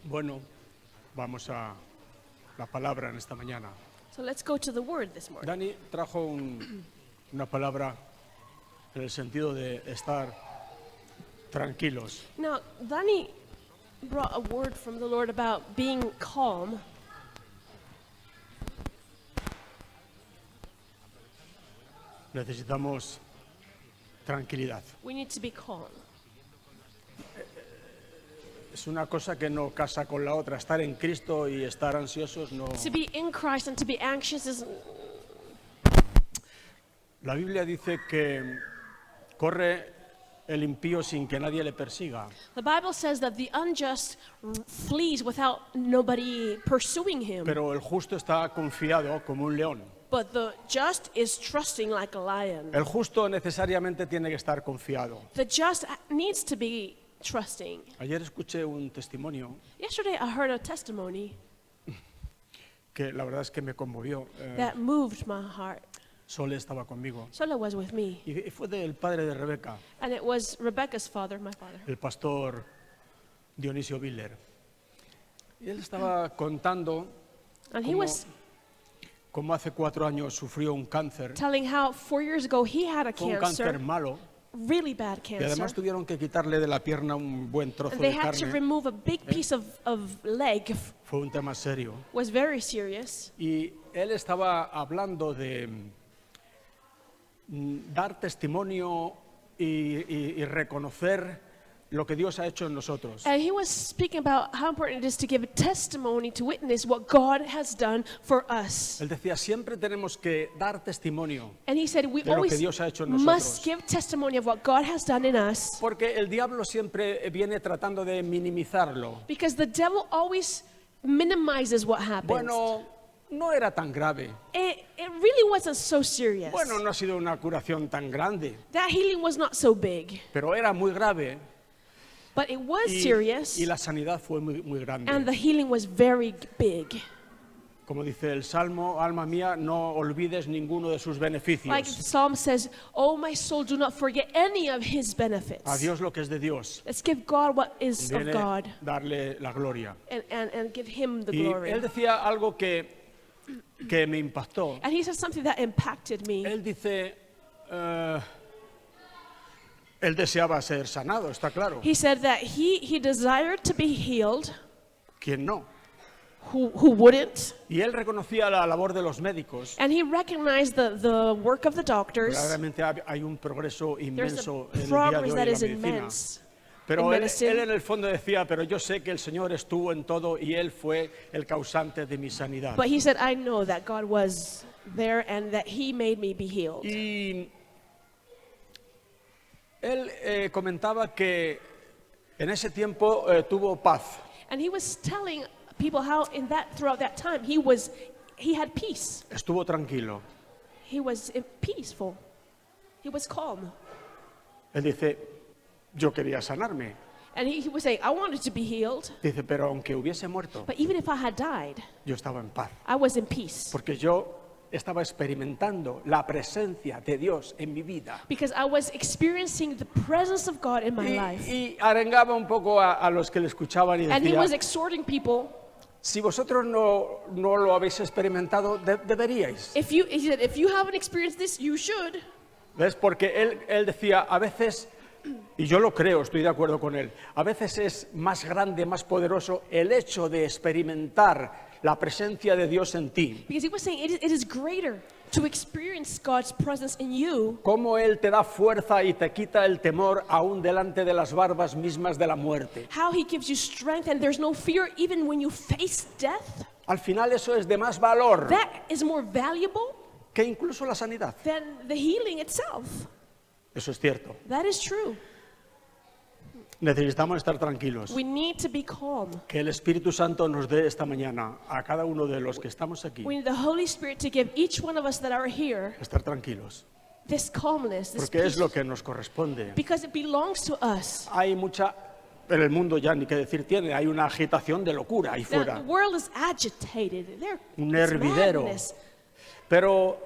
Bueno, vamos a la palabra en esta mañana. So let's go to the word this morning. Dani trajo una palabra en el sentido de estar tranquilos. Now, Dani brought a word from the Lord about being calm. Necesitamos tranquilidad. We need to be calm. Es una cosa que no casa con la otra. Estar en Cristo y estar ansiosos no. To be in Christ and to be anxious is... La Biblia dice que corre el impío sin que nadie le persiga. The Bible says that the unjust flees without nobody pursuing him. Pero el justo está confiado como un león. But the just is trusting like a lion. El justo necesariamente tiene que estar confiado. The just needs to be trusting. Ayer escuché un testimonio Yesterday I heard a testimony que la verdad es que me conmovió. that moved my heart. Sole estaba conmigo. Sola was with me. Y fue del padre de Rebeca, And it was Rebecca's father, my father. el pastor Dionisio Biller. Y él estaba contando And he cómo, was cómo hace 4 años sufrió un cáncer, telling how 4 years ago he had a fue un cáncer cancer, really really bad y además cancer. tuvieron que quitarle de la pierna un buen trozo And they de had to carne. remove a big piece of leg. Fue un tema serio. Was very serious. Y él estaba hablando de dar testimonio y reconocer lo que Dios ha hecho en nosotros. And he was speaking about how important it is to give a testimony, to witness what God has done for us. Él decía, siempre tenemos que dar testimonio, And he said we de lo que always Dios ha hecho en must nosotros. give testimony of what God has done in us. Porque el diablo siempre viene tratando de minimizarlo. Because the devil always minimizes what happens. Bueno, no era tan grave. It really wasn't so serious. Bueno, no ha sido una curación tan grande, That healing was not so big. pero era muy grave. But it was Y, serious. y la sanidad fue muy grande. And the healing was very big. Como dice el Salmo, alma mía, no olvides ninguno de sus beneficios. Like the psalm says, "Oh my soul, do not forget any of his benefits." A Dios lo que es de Dios. Let's give God what is of Viene God darle la gloria. and give him the Y glory. él decía algo que me impactó. And he said something that impacted me. Él dice, él deseaba ser sanado, está claro. He said that he desired to be healed. ¿Quién no? Who wouldn't? Y él reconocía la labor de los médicos. And he recognized the work of the doctors. Verdaderamente hay un progreso There's inmenso a en el día de progress hoy that en is la medicina. immense. Pero in él medicine. en el fondo decía, pero yo sé que el Señor estuvo en todo y Él fue el causante de mi sanidad. But he said, I know that God was there and that he made me be healed. Y él comentaba que en ese tiempo tuvo paz. And he was telling people how throughout that time he had peace. Estuvo tranquilo. He was peaceful. He was calm. Él dice, yo quería sanarme. And he was saying, I wanted to be healed, Dice, pero aunque hubiese muerto, but even if I had died, yo estaba en paz. I was in peace. Porque yo estaba experimentando la presencia de Dios en mi vida. Because I was experiencing the presence of God in my life. Y arengaba un poco a los que le escuchaban y And he decía, was exhorting people, si vosotros no lo habéis experimentado, deberíais. he said, if you haven't experienced this, you should. ¿Ves? Porque él decía, a veces, y yo lo creo, estoy de acuerdo con él, a veces es más grande, más poderoso el hecho de experimentar la presencia de Dios en ti. Because he was saying it is greater to experience God's presence in you. Cómo Él te da fuerza y te quita el temor aún delante de las barbas mismas de la muerte. How he gives you strength and there's no fear even when you face death. Al final eso es de más valor That is more valuable que incluso la sanidad. than the healing itself. Eso es cierto. That is true. Necesitamos estar tranquilos. We need to be calm. Que el Espíritu Santo nos dé esta mañana a cada uno de los que estamos aquí We need the Holy Spirit to give each one of us that are here estar tranquilos. this calmness, this Porque es peace, lo que nos corresponde. because it belongs to us. Hay mucha, en el mundo ya ni qué decir tiene, hay una agitación de locura ahí Now, fuera. the world is agitated. Un There's hervidero. madness. Pero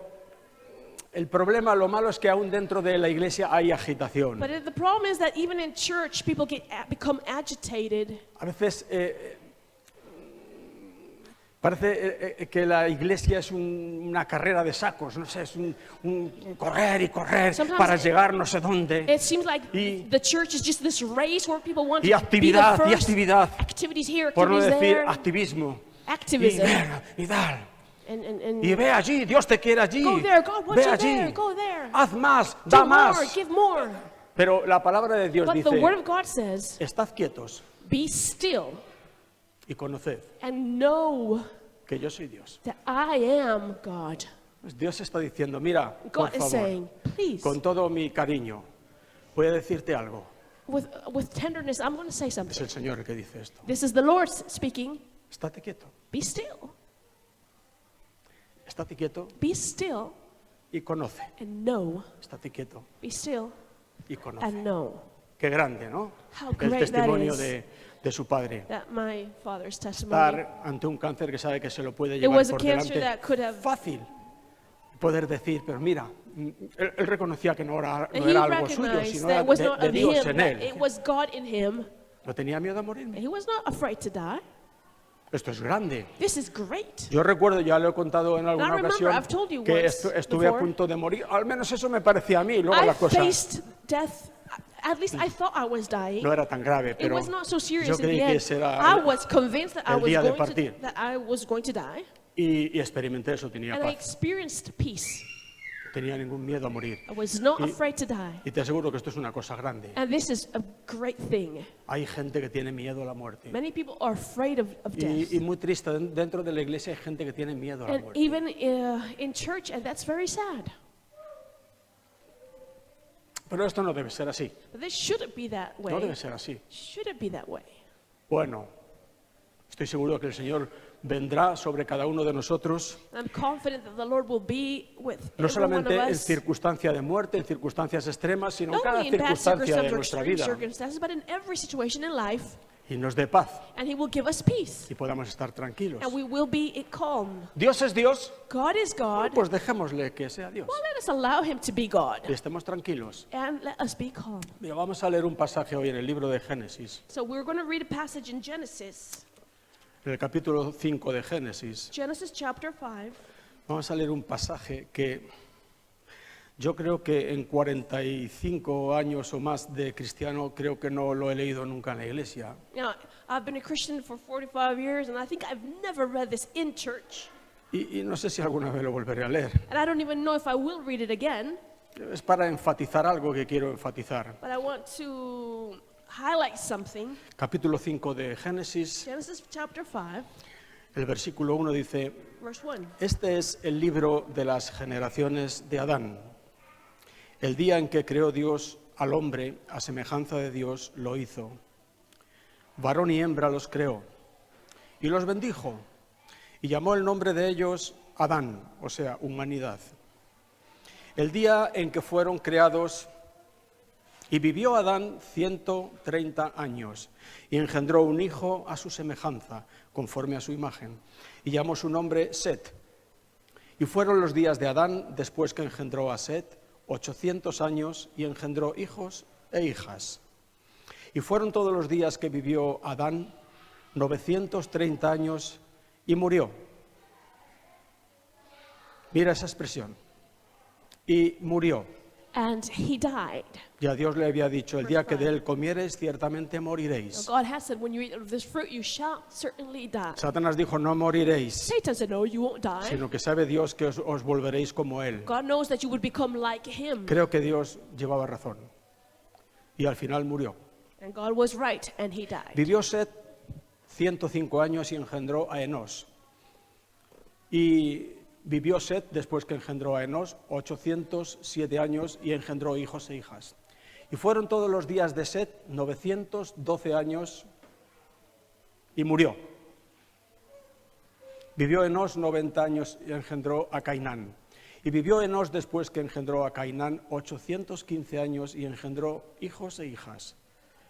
el problema, lo malo es que aún dentro de la iglesia hay agitación. But the problem is that even in church, people become agitated. A veces Parece que la iglesia es una carrera de sacos, no sé, es un correr y correr Sometimes para llegar no sé dónde. It seems like Y- the church is just this race where people want Y to be the actividad, y first. actividad, Activities here, por no activities decir there. activismo. Y Activism. ver, y tal. And Y ve allí, Dios te quiere allí. go there, God wants Ve you allí. there, go there. Haz más, Do da more, más. give more. Pero la palabra de Dios But the word dice, of God says, estad quietos be still y conoced and know que yo soy Dios. that I am God. Pues Dios está diciendo, mira, por God is favor, saying, please, con todo mi cariño, voy a decirte algo. with tenderness, I'm going to say Es something. el Señor el que dice esto. This is the Lord speaking. Estate quieto, Be still. estate quieto Be still y conoce. and know. Estate quieto Be still y conoce. and know Qué grande, ¿no? How El great that testimonio is. de su padre. that my father's testimony. Estar ante un cáncer que sabe que se lo puede It llevar was a por cancer delante. that could have. Fácil poder decir, pero mira, él reconocía que no era And he algo suyo, recognized sino that era it was not de of Dios him, en that él. it was God in him. No tenía miedo a morirme. And he was not afraid to die. Esto es grande. This is great. Yo recuerdo, ya lo he contado en alguna remember, ocasión, I've told you que once estuve a before. punto de morir. Al menos eso me parecía a mí. Luego I la cosa faced death. At least I thought I was dying. no era tan grave, It pero was not so yo serious in creí the que end. ese era I was convinced that el día de partir. I was going to die, y experimenté eso, tenía and I paz. experienced peace. No tenía ningún miedo a morir. I was not Y- afraid to die. Y te aseguro que esto es una cosa grande. And this is a great thing. Hay gente que tiene miedo a la muerte. Many people are afraid of death. Y muy triste, dentro de la iglesia hay gente que tiene miedo a la And muerte. even in church, and that's very sad. Pero esto no debe ser así. But this shouldn't be that No debe way. ser así. Shouldn't be that way. Bueno, estoy seguro que el Señor vendrá sobre cada uno de nosotros, I'm confident that the Lord will be with no every one of solamente en us, circunstancia de muerte, en circunstancias extremas, sino en not cada only in bad circunstancia de circumstances or nuestra extreme vida, circumstances, but in every situation in life, y nos dé paz and He will give us peace, y podamos estar tranquilos. and we will be calm. Dios es Dios, God is God. pues dejémosle que sea Dios Well, let us allow Him to be God, y estemos tranquilos. and let us be calm. Mira, vamos a leer un pasaje hoy en el libro de Génesis, So we're going to read a passage in Genesis, en el capítulo 5 de Génesis. Genesis chapter 5. Vamos a leer un pasaje que yo creo que en 45 años o más de cristiano creo que no lo he leído nunca en la iglesia. Now, I've been a Christian for 45 years, and I think I've never read this in church. Y no sé si alguna vez lo volveré a leer. And I don't even know if I will read it again, Es para enfatizar algo que quiero enfatizar. but I want to highlight something. Capítulo 5 de Génesis, Genesis chapter 5, el versículo 1 dice, verse 1. este es el libro de las generaciones de Adán. El día en que creó Dios al hombre, a semejanza de Dios, lo hizo. Varón y hembra los creó. Y los bendijo. Y llamó el nombre de ellos Adán, o sea, humanidad. El día en que fueron creados, y vivió Adán 130 años, y engendró un hijo a su semejanza, conforme a su imagen, y llamó su nombre Set. Y fueron los días de Adán, después que engendró a Set, 800 años, y engendró hijos e hijas. Y fueron todos los días que vivió Adán, 930 años, y murió. Mira esa expresión. Y murió. And he died. Ya Dios le había dicho, el día que de él comiereis, ciertamente moriréis. God has said, when you eat of this fruit, you shall certainly die. Satanás dijo, no moriréis, Satan said, no, you won't die. sino que sabe Dios que os volveréis como él. God knows that you would become like him. Creo que Dios llevaba razón. Y al final murió. And God was right, and he died. Vivió Set 105 años y engendró a Enós. Y vivió Set, después que engendró a Enós, 807 años y engendró hijos e hijas. Y fueron todos los días de Set 912 años y murió. Vivió Enós 90 años y engendró a Cainán. Y vivió Enós después que engendró a Cainán 815 años y engendró hijos e hijas.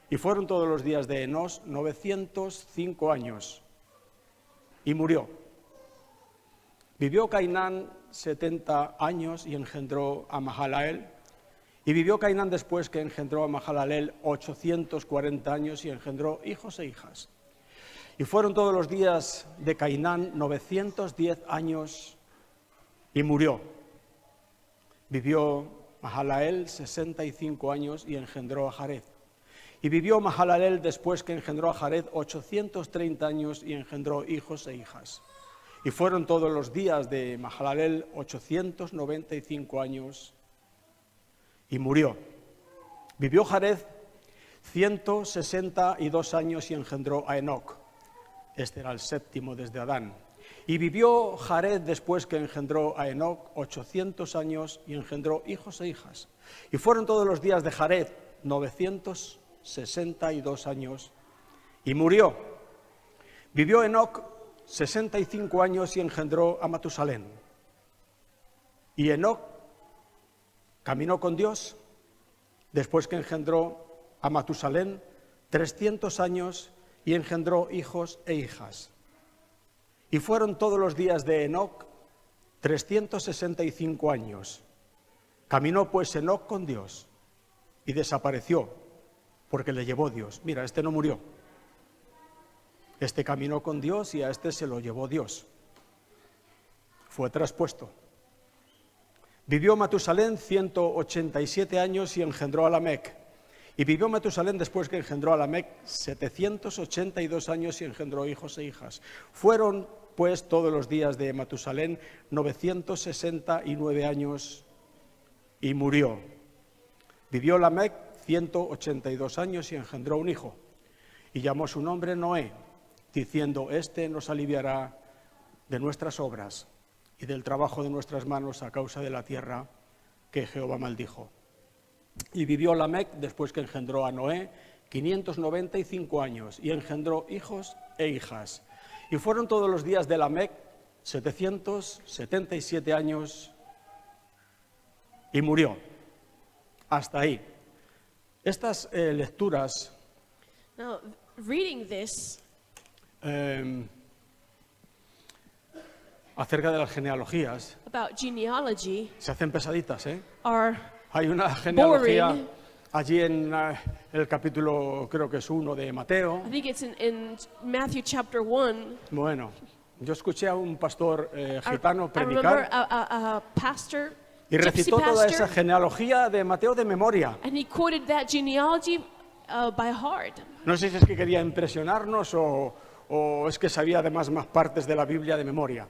Y fueron todos los días de Enós 905 años y murió. Vivió Cainán 70 años y engendró a Mahalaleel. Y vivió Cainán después que engendró a Mahalaleel 840 años y engendró hijos e hijas. Y fueron todos los días de Cainán 910 años y murió. Vivió Mahalaleel 65 años y engendró a Jared. Y vivió Mahalaleel después que engendró a Jared 830 años y engendró hijos e hijas. Y fueron todos los días de Mahalaleel 895 años y murió. Vivió Jared 162 años y engendró a Enoc. Este era el séptimo desde Adán. Y vivió Jared después que engendró a Enoc 800 años y engendró hijos e hijas. Y fueron todos los días de Jared 962 años y murió. Vivió Enoc 65 años y engendró a Matusalén. Y Enoc caminó con Dios después que engendró a Matusalén 300 años y engendró hijos e hijas. Y fueron todos los días de Enoc 365 años. Caminó pues Enoc con Dios y desapareció porque le llevó Dios. Mira, este no murió. Este caminó con Dios y a este se lo llevó Dios. Fue traspuesto. Vivió Matusalén 187 años y engendró a Lamec. Y vivió Matusalén después que engendró a Lamec 782 años y engendró hijos e hijas. Fueron pues todos los días de Matusalén 969 años y murió. Vivió Lamec 182 años y engendró un hijo. Y llamó su nombre Noé, diciendo: Este nos aliviará de nuestras obras y del trabajo de nuestras manos a causa de la tierra que Jehová maldijo. Y vivió Lamec después que engendró a Noé 595 años y engendró hijos e hijas. Y fueron todos los días de Lamec 777 años y murió. Hasta ahí. Estas lecturas Now, reading this acerca de las genealogías about genealogy se hacen pesaditas, ¿eh? are Hay una genealogía boring. allí en el capítulo, creo que es 1 de Mateo. I think it's in Matthew chapter 1. Bueno, yo escuché a un pastor gitano I remember predicar a pastor, y gypsy recitó toda esa pastor, genealogía de Mateo de memoria. and he quoted that genealogy by heart. No sé si es que quería impresionarnos o es que sabía además más partes de la Biblia de memoria.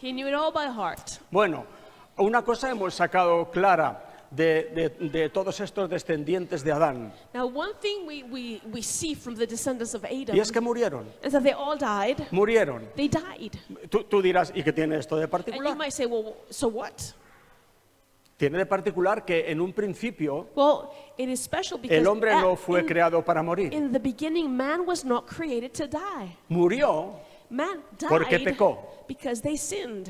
He knew it all by heart. Bueno, una cosa hemos sacado clara de todos estos descendientes de Adán, Now, one thing we see from the descendants of Adam y es que murieron. is that they all died. Murieron. They died. Tú dirás, ¿y qué tiene esto de And you particular? might say, well, so what? Tiene de particular que en un principio Well, it is special because el hombre no fue in, creado para morir. in the beginning, man was not created to die. Murió. Man Porque died pecó. because they sinned.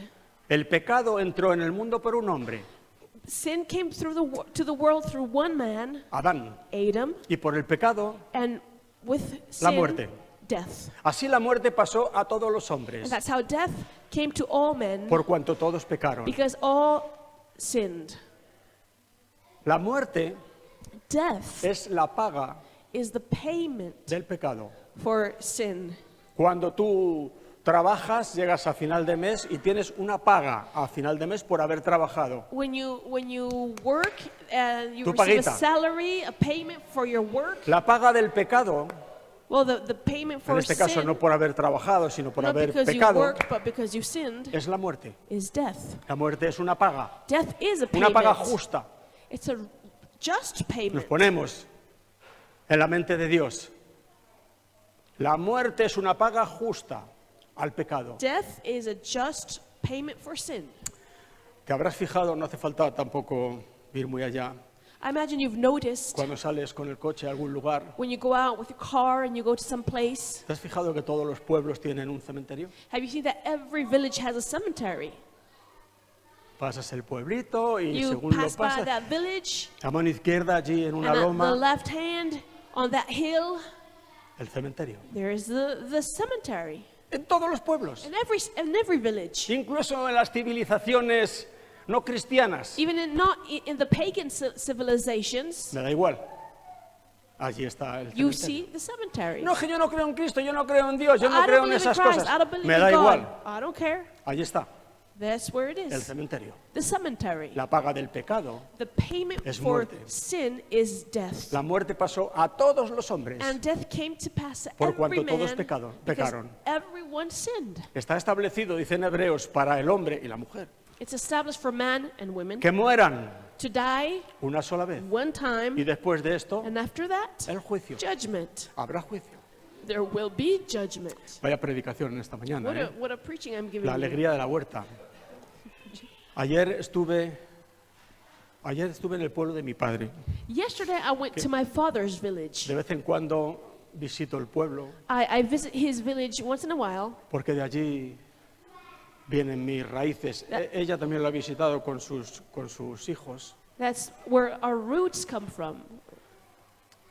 El pecado entró en el mundo por un hombre, Sin came to the world through one man, Adán. Adam, Y por el pecado, and with la sin, muerte. death. Así la muerte pasó a todos los And hombres, that's how death came to all men, por cuanto todos pecaron. because all sinned. La muerte Death es la paga is the payment del pecado. for sin. Cuando tú trabajas, llegas a final de mes y tienes una paga a final de mes por haber trabajado. When you work and you Tu receive a paguita. salary, a payment for your work, La paga del pecado, well, the payment for en este caso sin, no por haber trabajado, sino por not haber because you pecado, worked, but because you sinned, es la muerte. is death. La muerte es una paga, Death is a una payment. paga justa. It's a just Nos payment. ponemos en la mente de Dios. La muerte es una paga justa al pecado. Death is a just payment for sin. Te habrás fijado, no hace falta tampoco ir muy allá, I imagine you've noticed cuando sales con el coche a algún lugar. when you go out with your car and you go to some place. ¿Te has fijado que todos los pueblos tienen un cementerio? Have you seen that every village has a cemetery? Pasas el pueblito y You según lo pass by pasas, that village, a mano izquierda allí en una and at the loma, left hand on that hill, el cementerio. there is the cemetery. En todos los pueblos, In every village, incluso en las civilizaciones no cristianas. even in not in the pagan civilizations, Me da igual. Allí está el you cementerio. see the cemetery. No, que yo no creo en Cristo, yo no creo en Dios, yo no I creo don't en believe in esas Christ. cosas. I don't believe Me in da God. igual. I don't care. Allí está, That's where it el is. cementerio. The cemetery. La paga del pecado. The payment Es for muerte. sin is death. La muerte pasó a todos los hombres. And death came to pass to Por every cuanto todos man pecaron. because everyone sinned. Está establecido, dicen Hebreos, para el hombre y la mujer, It's established for man and women que mueran to die una sola vez. one Y time, después de esto, and after that, el juicio. judgment. Habrá juicio. There will be judgment. Vaya predicación en esta mañana, ¿eh? What a preaching I'm giving La you. alegría de la huerta. Ayer estuve en el pueblo de mi padre. Yesterday I went to my father's village. De vez en cuando visito el pueblo, I visit his village once in a while. porque de allí vienen mis raíces. Ella también lo ha visitado con sus hijos. That's where our roots come from.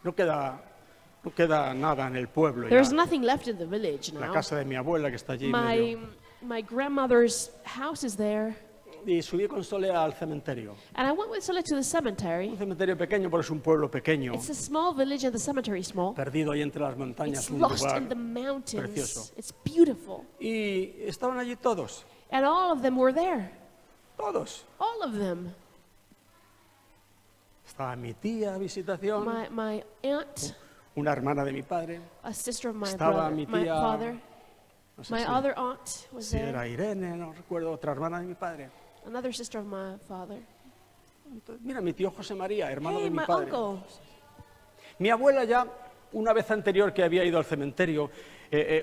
No queda nada en el pueblo There's ya. nothing left in the village La now. casa de mi abuela que está allí medio. My grandmother's house is there. Y subí con Sole al cementerio. And I went with Sola to the cemetery. Un cementerio pequeño, porque es un pueblo pequeño, It's a small village and the cemetery is small. perdido ahí entre las montañas, It's un lost lugar in the mountains. precioso. It's beautiful. Y estaban allí todos, And all of them were there. todos. All of them. Estaba mi tía a visitación, My aunt, una hermana de mi padre, a sister of my Estaba brother, mi my tía- father. no sé My si, other aunt was si there. era Irene, no recuerdo, otra hermana de mi padre. Another sister of my father. Entonces, mira, mi tío José María, hermano Hey, de mi my padre. uncle. Mi abuela ya, una vez anterior que había ido al cementerio,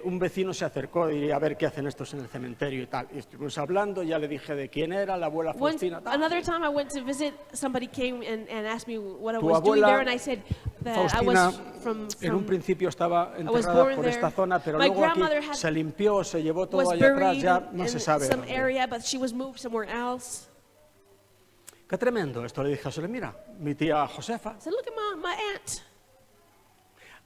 un vecino se acercó y a ver qué hacen estos en el cementerio y tal. Y estuvimos hablando, ya le dije de quién era, la abuela Faustina. Tal. Another time I went to visit, somebody came and asked me what I Tu was doing abuela, there, and I said that I Faustina, was from en un principio estaba was enterrada born por there. esta zona, pero My luego aquí grandmother had- se limpió, se llevó todo was allá atrás, buried ya no in se sabe. some dónde. area, but she was moved somewhere else. Qué tremendo esto, le dije a Sole, mira, mi tía Josefa. I said, look at my aunt.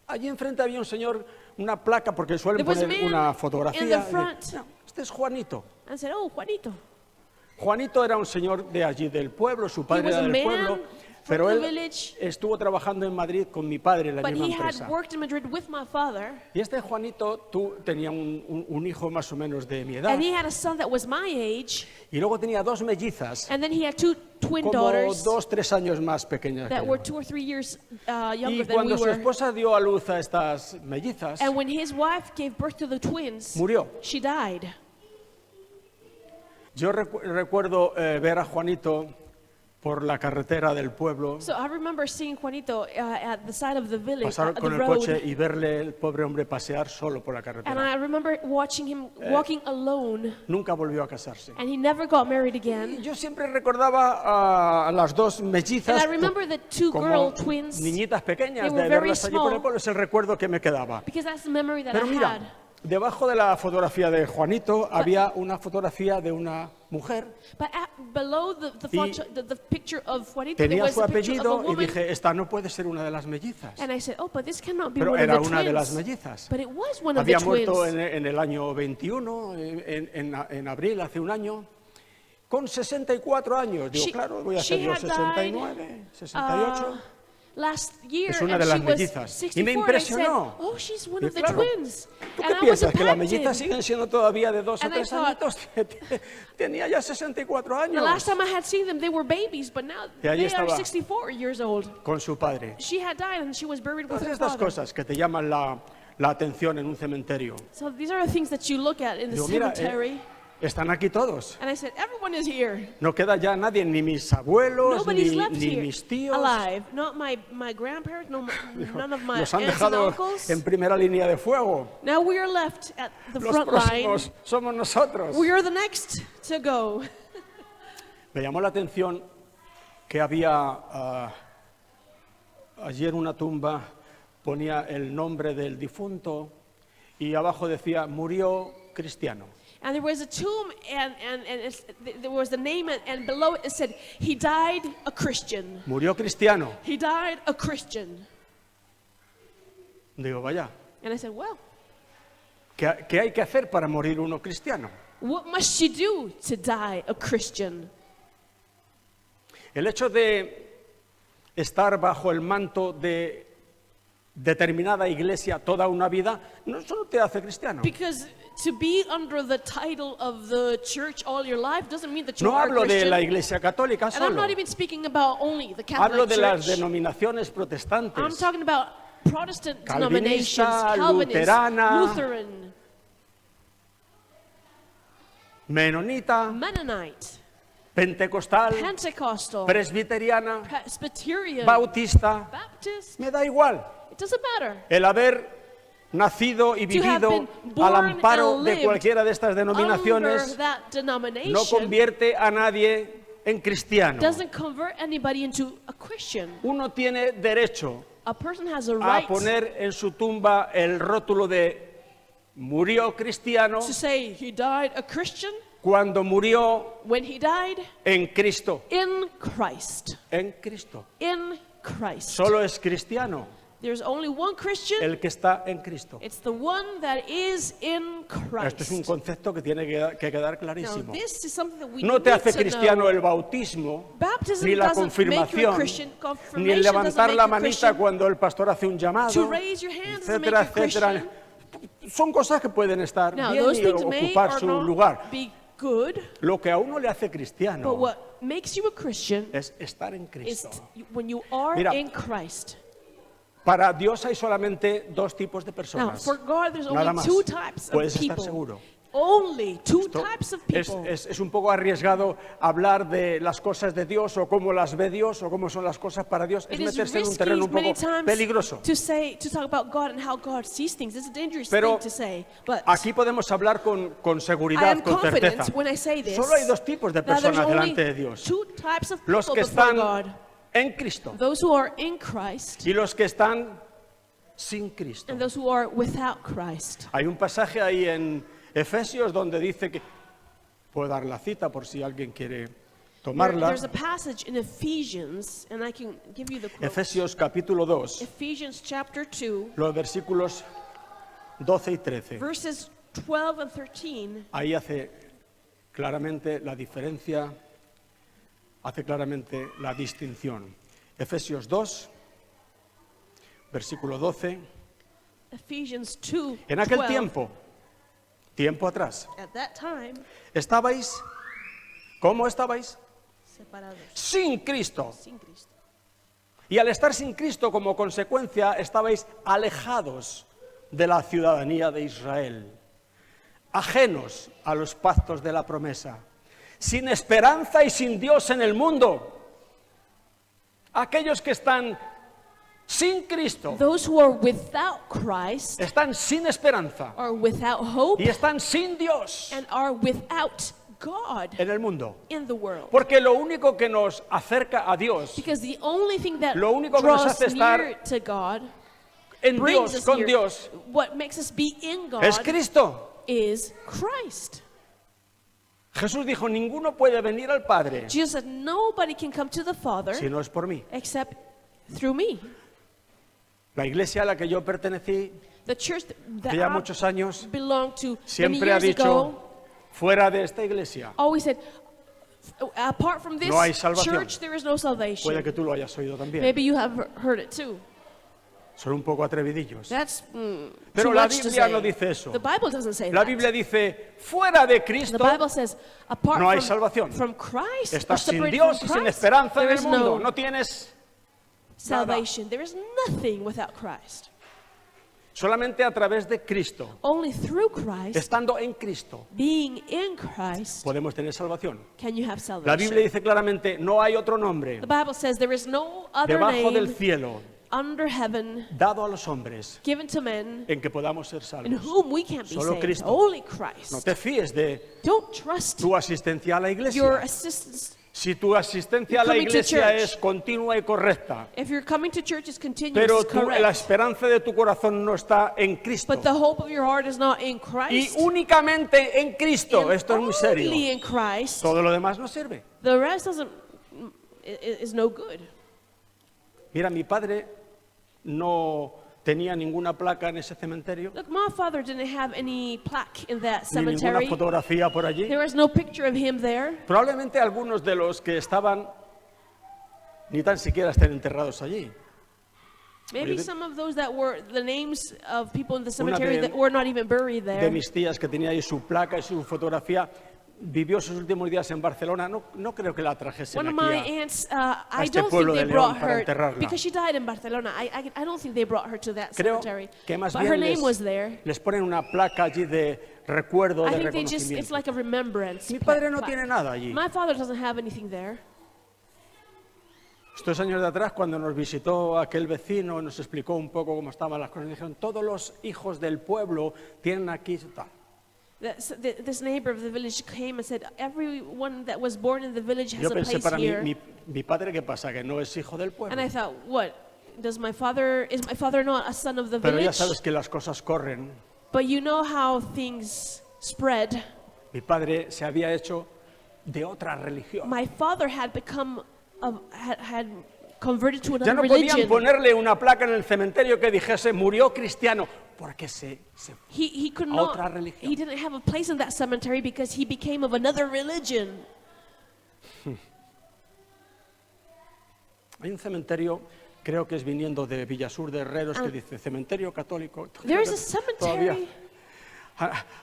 Allí enfrente había un señor, una placa, porque suelen There was a poner man una in fotografía. the y de- front. "Mira, este es Juanito. I said, oh, Juanito. Juanito era un señor de allí del pueblo, su padre was era a del man pueblo, from pero the él village. estuvo trabajando en Madrid con mi padre en la But misma he had empresa. worked in Madrid with my father, Y este Juanito tenía un hijo más o menos de mi edad, and he had a son that was my age, y luego tenía dos mellizas, and then he had two twin como daughters 2-3 años más pequeñas that que were yo. 2 or 3 years Y younger than we cuando su were. esposa dio a luz a estas mellizas, And when his wife gave birth to the twins, murió. she died. Yo recuerdo ver a Juanito por la carretera del pueblo, So I remember seeing Juanito at the side of the village, pasar the con el road, coche y verle el pobre hombre pasear solo por la and carretera. I remember watching him walking alone, Nunca volvió a casarse. and he never got married Y again. yo siempre recordaba a las dos mellizas And I remember the two como girl twins, niñitas pequeñas, they were de very verlas allí por el small. pueblo, es el recuerdo que me quedaba. because that's the memory that Pero I had. mira, debajo de la fotografía de Juanito había una fotografía de una mujer. But below the picture of Juanito, there Tenía was su a picture of a apellido y woman. dije, esta no puede ser una de las mellizas. And I said, oh, but this cannot be Pero one of era the una de las twins. mellizas. But it was one of the Había muerto twins. en el año 21, en abril, hace un año, con 64 años. Digo, She- claro, voy a she hacer yo had 69, 68. Last year, Es una and de she las was mellizas. 64, Y me and I impresionó. said, oh, she's one Y of the claro, twins. ¿Tú And qué I was piensas? ¿Que las impacted. mellizas siguen siendo todavía de 2 o And I 3 thought- añitos? Tenía ya 64 The años last time I had seen them, they were babies, but now Y allí they are estaba. 64 years old. con su padre. She had died, and she was buried with Todas her estas father. cosas que te llaman la atención en un cementerio. So these are the things that you look at in the Digo, mira, cemetery. están aquí todos. And I said, everyone is here. No queda ya nadie, ni mis abuelos, Nobody's left ni here mis tíos. alive. Not my grandparents, none of my Los han aunts and dejado uncles. en primera línea de fuego. Now we are left at the Los front line. próximos somos nosotros. We are the next to go. Me llamó la atención que había allí en una tumba, ponía el nombre del difunto y abajo decía, murió cristiano. And there was a tomb, and there was the name, and below it said, he died a Christian. Murió cristiano. He died a Christian. Digo, vaya, And I said, well, ¿qué hay que hacer para morir uno cristiano? what must you do to die a Christian? El hecho de estar bajo el manto de determinada iglesia toda una vida, no, eso no te hace cristiano. Because to be under the title of the church all your life doesn't mean that you No are hablo de Christian. la iglesia católica And I'm solo, not even speaking about only the hablo Catholic de las Church. denominaciones I'm protestantes, talking about Protestant denominations, Calvinista, Calvinist, luterana, Lutheran, menonita, Mennonite, pentecostal, Pentecostal, presbiteriana, Presbyterian, bautista, Baptist. me da igual. It doesn't matter. El haber nacido y To have vivido been al born amparo and de lived cualquiera de estas Under denominaciones that no denomination convierte a nadie en cristiano. doesn't convert anybody into a Christian. Uno tiene derecho A person has a a right poner en su tumba el rótulo de murió cristiano to say he died a Christian cuando murió when he died en Cristo. in Christ. En Cristo. In Christ. Solo es cristiano There's only one Christian. el que está en Cristo. It's the one that is in Esto es un Christ. concepto que tiene que quedar Now, clarísimo. this is something that we No te need hace to cristiano know. el bautismo, Baptism ni la doesn't make you a confirmación, Christian. ni el Confirmation levantar doesn't la make you a manita Christian. cuando el pastor hace un llamado, To raise your hands doesn't etcétera, make you a etcétera. Christian. Son cosas que pueden estar Now, bien those y things may ocupar or su not lugar. be good, Lo que a uno le hace but cristiano what makes you a Christian es estar en is Cristo. when you are Mira, in Christ. Para Dios hay solamente dos tipos de Now, personas. for God, there's Nada only más. two types of Puedes estar people. seguro. Only two Esto types of es, people. es un poco arriesgado hablar de las cosas de Dios o cómo las ve Dios o cómo son las cosas para Dios. Es It is meterse en un risky terreno un many poco times peligroso. to talk about God and how God sees things. It's a dangerous Pero thing to say. But aquí podemos hablar con I seguridad, am con certeza. confident when I say this. Solo hay dos tipos de that there's personas only delante de Dios. two types of Los people que before están God. en Cristo Those who are in Christ y los que están sin Cristo. and those who are without Christ. Hay un pasaje ahí en Efesios donde dice que, puedo dar la cita por si alguien quiere tomarla. There's a passage in Ephesians, and I can give you the quote. Efesios capítulo 2, Ephesians chapter 2, los versículos 12 y 13. verses 12 and 13. Ahí hace claramente la diferencia, hace claramente la distinción. Efesios 2, versículo 12. Ephesians 2, En aquel 12. tiempo atrás, At that time, estabais, ¿cómo estabais? separados, Sin Cristo. sin Cristo. Y al estar sin Cristo, como consecuencia, estabais alejados de la ciudadanía de Israel, ajenos a los pactos de la promesa, sin esperanza y sin Dios en el mundo. Aquellos que están sin Cristo, Those who are without Christ están sin esperanza are without hope y están sin Dios and are without God en el mundo. in the world. Porque lo único que nos acerca a Dios, Because the only thing that Lo único que nos draws hace estar near to God, en brings Dios, us con near, Dios, what makes us be in God es Cristo. is Christ. Jesús dijo, ninguno puede venir al Padre Jesus said, nobody can come to the Father si no es por mí. except through me. La iglesia a la que yo pertenecí The church that hace ya I muchos años belonged to many siempre ha years dicho, ago fuera de esta iglesia, always said, apart from this No hay salvación. church, there is no salvation. puede que tú lo hayas oído también. Maybe you have heard it too. Son un poco atrevidillos. That's Pero too la much to Biblia say. no dice eso. The Bible doesn't say La that. Biblia dice, fuera de The Cristo Bible says, apart no hay from, salvación. from Christ, or estás sin separated Dios y from sin Christ, esperanza there en is el mundo. no No tienes salvation. There is nothing without Christ. solamente a través de Cristo, Only through Christ, estando en Cristo, being in Christ, podemos tener salvación. can you have La Biblia salvation. dice claramente, no hay otro nombre The Bible says there is no other debajo del name cielo under heaven dado a los hombres given to men en que podamos ser in salvos. whom we can be Solo saved. Cristo. Only No Christ. te fíes de Don't trust tu asistencia a la your iglesia. assistance. Si tu asistencia a la Coming to iglesia church. es continua y correcta, If you're coming to church is continuous, pero it's la correct. esperanza de tu corazón no está en Cristo But the hope of your heart is not in y Christ. únicamente en Cristo, and esto es muy serio, only in Christ. todo lo demás no sirve. The rest doesn't is no good. Mira, mi padre no tenía ninguna placa en ese cementerio, Look, my father didn't have any plaque in that ni ninguna cemetery. fotografía por allí. There was no picture of him there. Probablemente algunos de los que estaban ni tan siquiera estén enterrados allí. Maybe Oye, some of those that were the names of people in the de- cemetery that were not even buried de there. mis tías que tenía ahí su placa y su fotografía, vivió sus últimos días en Barcelona. No creo que la trajesen One of my aquí. aunts, I este don't think pueblo they de León brought para her enterrarla. because she died in Barcelona. I don't think they brought her to that Creo cemetery. que más But her bien name was there. les ponen una placa allí de recuerdo, I de think they just, it's reconocimiento. like a remembrance. Mi padre no plaque. tiene nada allí. My father doesn't have anything there. Estos años de atrás, cuando nos visitó aquel vecino, nos explicó un poco cómo estaban las cosas. Dijeron, todos los hijos del pueblo tienen aquí tal. This neighbor of the village came and said, everyone that was born in the village has Yo a pensé place para mí, here. mi padre, ¿qué pasa? Que no es hijo del And pueblo. I thought, what? Is my father not a son of the Pero ya village? sabes que las cosas corren. But you know how things spread. Mi padre se había hecho de otra religión. My father had become, had converted to Ya another no podían religion. ponerle una placa en el cementerio que dijese murió cristiano, porque se He could a not, otra religión. he didn't have a place in that cemetery because he became of another religion. Hay un cementerio, creo que es viniendo de Villasur de Herreros, que dice cementerio católico. There is a Todavía. cemetery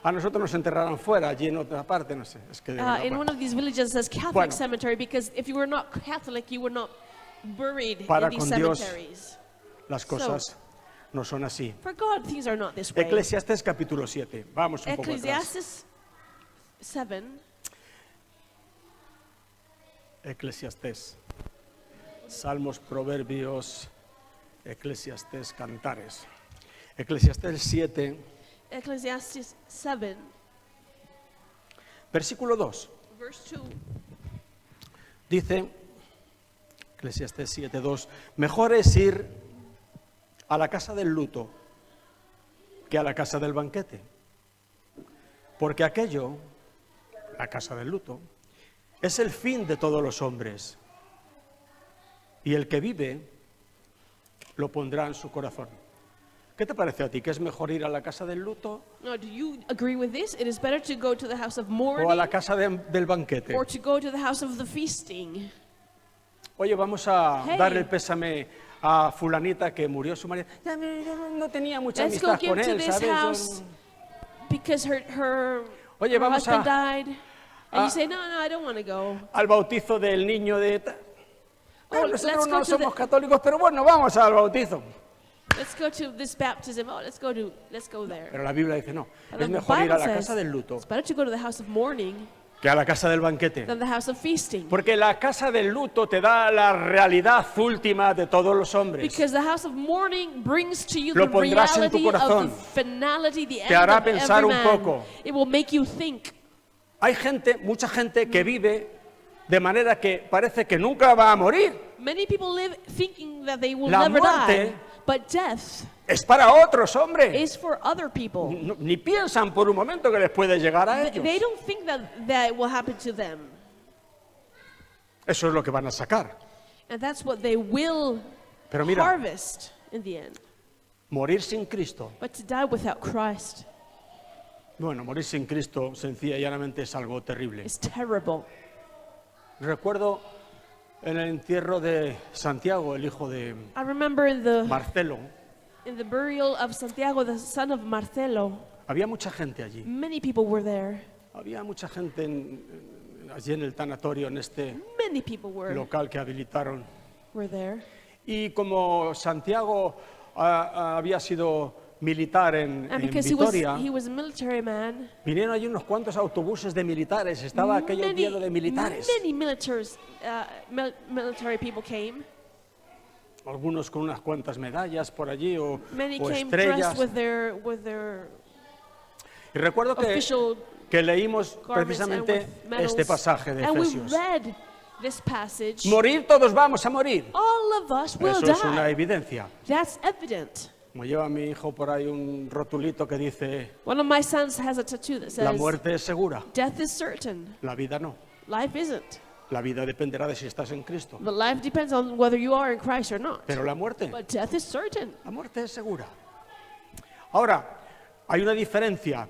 A nosotros nos enterrarán fuera, allí en otra parte, no sé. Es que de verdad, in bueno. one of these villages that says Catholic Bueno. cemetery because if you were not Catholic, you were not buried Para in these con Dios. cemeteries. Las cosas no son así. For God, things are not this way. Eclesiastés capítulo 7. Vamos un poco atrás. Ecclesiastes 7. Eclesiastés. Salmos, Proverbios, Eclesiastés, Cantares. Eclesiastés 7, Ecclesiastes 7, versículo 2. verse 2. Dice, Eclesiastés 7, 2, mejor es ir a la casa del luto que a la casa del banquete. Porque aquello, la casa del luto, es el fin de todos los hombres. Y el que vive lo pondrá en su corazón. ¿Qué te parece a ti? ¿Que es mejor ir a la casa del luto Now, do you agree with this? It is better to go to the house of o a mourning la casa del banquete? or to go to the house of the feasting. Oye, vamos a Hey. darle el pésame a fulanita que murió su marido. Ya, yo no tenía mucha Let's go amistad give con to él, this ¿sabes? house because her Oye, vamos husband a- died. And a- you say, no, I don't want to go. Al bautizo del niño de... Oh, let's nosotros go no to somos the- católicos, pero bueno, vamos al bautizo. Let's go to this baptism. Oh, let's go there. Pero la Biblia dice no, But es the mejor ir Bible a la says casa del luto it's better to go to the house of mourning que a la casa del banquete. than the house of feasting. Porque la casa del luto te da la realidad última de todos los hombres. Because the house of mourning brings to you Lo the pondrás en tu reality of corazón. the finality, the Te end hará of pensar every un man. poco. It will make you think. Hay gente, mucha gente que vive de manera que parece que nunca va a morir. Many people live thinking that they will La never muerte die. But death Es para otros, hombre. is for other people. Ni piensan por un momento que les puede llegar a ellos. They don't think that will happen to them. Eso es lo que van a sacar. And that's what they will Pero mira, harvest in the end. morir sin Cristo. But to die without Christ Bueno, morir sin Cristo sencilla y llanamente es algo terrible. is terrible. Recuerdo en el entierro de Santiago, el hijo de I remember in the burial of Santiago, the son of Marcelo, había mucha gente allí. many people were there. Había mucha gente allí en el tanatorio, en este Many people local que habilitaron. were there. Y como Santiago había sido militar en And because Vitoria, he was a military man, vinieron allí unos cuantos autobuses de militares. Estaba aquello lleno de militares. many military people came. Algunos con unas cuantas medallas por allí o Many o came estrellas. dressed with their Y recuerdo official que leímos garments and precisamente with medals. este pasaje de And we Efesios. read this passage. Morir todos vamos a morir. All of us will Eso es una die. evidencia. That's evident. Como lleva mi hijo por ahí un rotulito que dice, One of my sons has a tattoo that la says, muerte es segura, death is certain, la vida no. life isn't. La vida dependerá de si estás en Cristo. But life depends on whether you are in Christ or not. Pero la muerte But death is certain. es segura. Ahora, hay una diferencia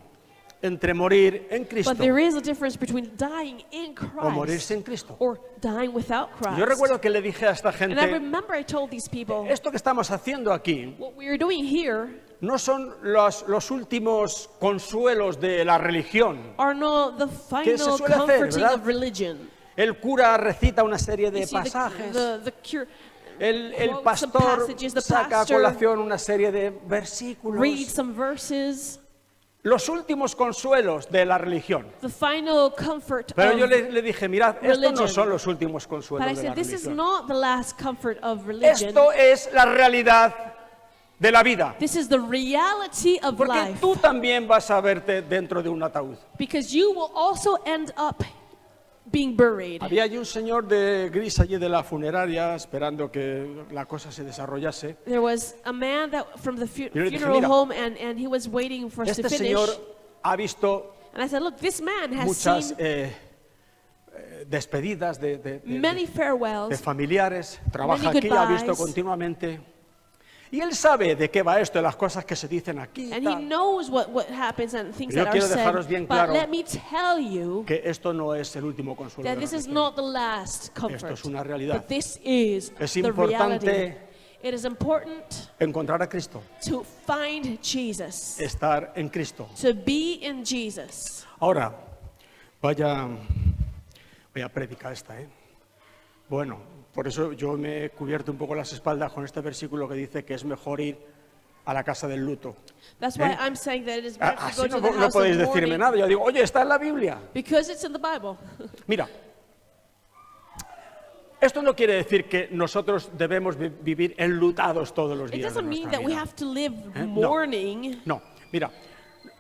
entre morir en Cristo But there is a difference between dying in o morir Christ sin Cristo. or dying without Christ. Yo recuerdo que le dije a esta And I gente, remember I told these people, esto que estamos haciendo aquí what we are doing here no son los últimos consuelos de la religión. are not the Que se final suele hacer, comforting ¿verdad? of religion. El cura recita una serie You de see, pasajes. the cure, El quotes some pastor passages, the saca a pastor colación una serie de read versículos. some verses, Los últimos consuelos de la religión. the final comfort Pero of yo le dije, mirad, estos no religion. son los últimos But consuelos I de la said, this is religión. not the last comfort of religion. Esto es la realidad de la vida. This is the reality of Porque life. tú también vas a verte dentro de un ataúd. Because you will also end up being buried. Había allí un señor de gris allí de la funeraria esperando que la cosa se desarrollase. There was a man that from the Yo le dije, funeral "Mira, home and he was waiting for us to Este finish. señor ha visto And I said, look, this man has muchas seen despedidas many de farewells. familiares, trabaja many aquí, ha visto goodbyes. continuamente. Y él sabe de qué va esto, de las cosas que se dicen aquí. y And he tal. knows what happens and things Yo that are quiero dejaros said. bien But claro let me tell you Que esto no es el último consuelo. that de la this is religión. not the last Esto comfort. es una realidad. But this is Es the reality. importante It is important encontrar a Cristo, to find Jesus, estar en Cristo. to be in Jesus. Ahora, voy a predicar esta, ¿eh? Bueno, por eso yo me he cubierto un poco las espaldas con este versículo que dice que es mejor ir a la casa del luto. That's why ¿Eh? I'm saying that it is better to Así go no, to the no house podéis of decirme mourning nada. Yo digo, oye, está en la Biblia. because it's in the Bible. Mira, esto no quiere decir que nosotros debemos vivir enlutados todos los It días de doesn't mean nuestra that we vida. have to live No. mourning. No, mira,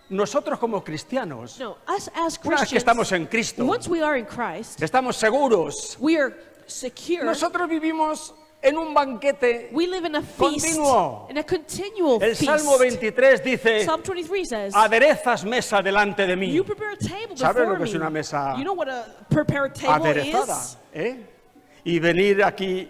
nosotros como cristianos, No, us as una vez que Christians, estamos en Cristo, once we are in Christ, estamos seguros. we are secure. Nosotros vivimos en un banquete. We live in a feast, Continuo. in a continual El feast. Salmo 23 dice, Psalm 23 says, aderezas mesa delante de mí. you prepare a table ¿Sabes before lo que es me. una mesa You know what a prepared table aderezada? is? ¿Eh? Y venir aquí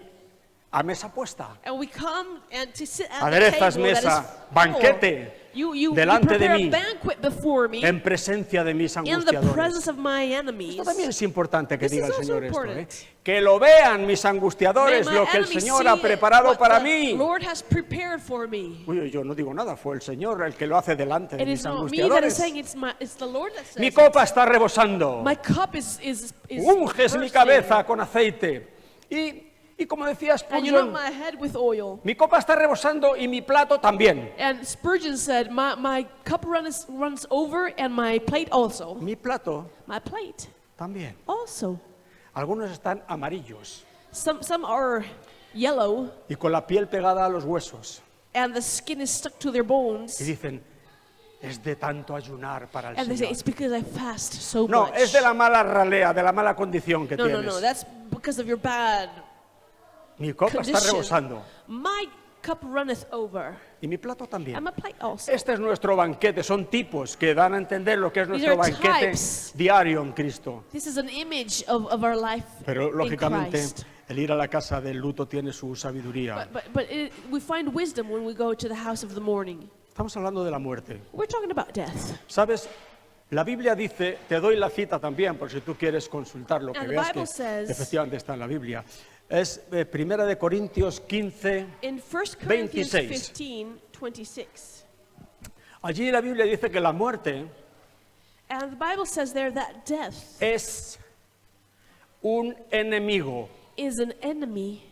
a mesa puesta. And we come and to sit at Aderezas the table that mesa, is full. banquete, You delante de prepare mí, a banquet before me en presencia de mis in the angustiadores. presence of my enemies. Esto también es importante que This diga is el also Señor esto, ¿eh? important. Que lo vean mis May angustiadores, my lo que el enemies Señor ha see preparado what para the mí. Lord has prepared for me. Uy, yo no digo nada, fue el Señor el que lo hace delante de It mis is not me that is angustiadores. saying it's the Lord that says Mi it. copa está rebosando. My cup is Unges mi bursting. cabeza con aceite. Y como decía And you know Spurgeon, my head with oil. mi copa está rebosando y mi plato también. And Spurgeon said, my cup runs over and my plate also. Mi plato My plate también. also. Algunos están amarillos Some are yellow y con la piel pegada a los huesos. and the skin is stuck to their Y bones. dicen, es de tanto ayunar para el And they say, Señor. it's because I fast so No, much. es de la mala ralea, de la mala condición que No, no, tienes. no. That's because of your bad Mi copa está condition. rebosando My cup runneth over. y mi plato también. And my plate also. Este es nuestro banquete, son tipos que dan a entender lo que es These nuestro are banquete types. diario en Cristo. This is an image of our life Pero in lógicamente Christ. el ir a la casa del luto tiene su sabiduría. We find wisdom when we go to the house of the mourning. Estamos hablando de la muerte. We're talking about death. ¿Sabes? La Biblia dice, te doy la cita también por si tú quieres consultarlo, que And the veas que Bible says- efectivamente está en la Biblia. Es Primera de Corintios 15. In 1 Corinthians 26. 15:26. Allí la Biblia dice que la muerte And the Bible says there that death es un enemigo. is an enemy.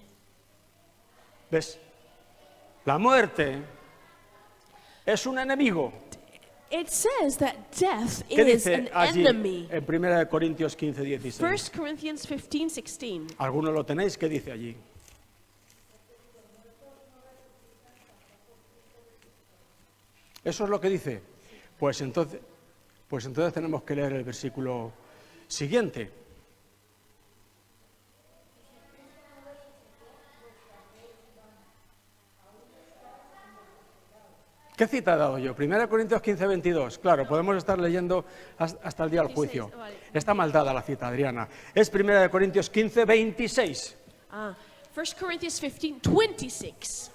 ¿Ves? La muerte es un enemigo. It says that death ¿Qué is dice an allí enemy. en 1 Corintios 15, 16? 1 Corinthians 15:16. ¿Alguno lo tenéis? ¿Qué dice allí? ¿Eso es lo que dice? Pues entonces tenemos que leer el versículo siguiente. ¿Qué cita he dado yo? 1 Corintios 15, 22. Claro, podemos estar leyendo hasta el día del juicio. Vale. Está mal dada la cita, Adriana. Es 1 Corintios 15, 26. 1 Corinthians 15:26.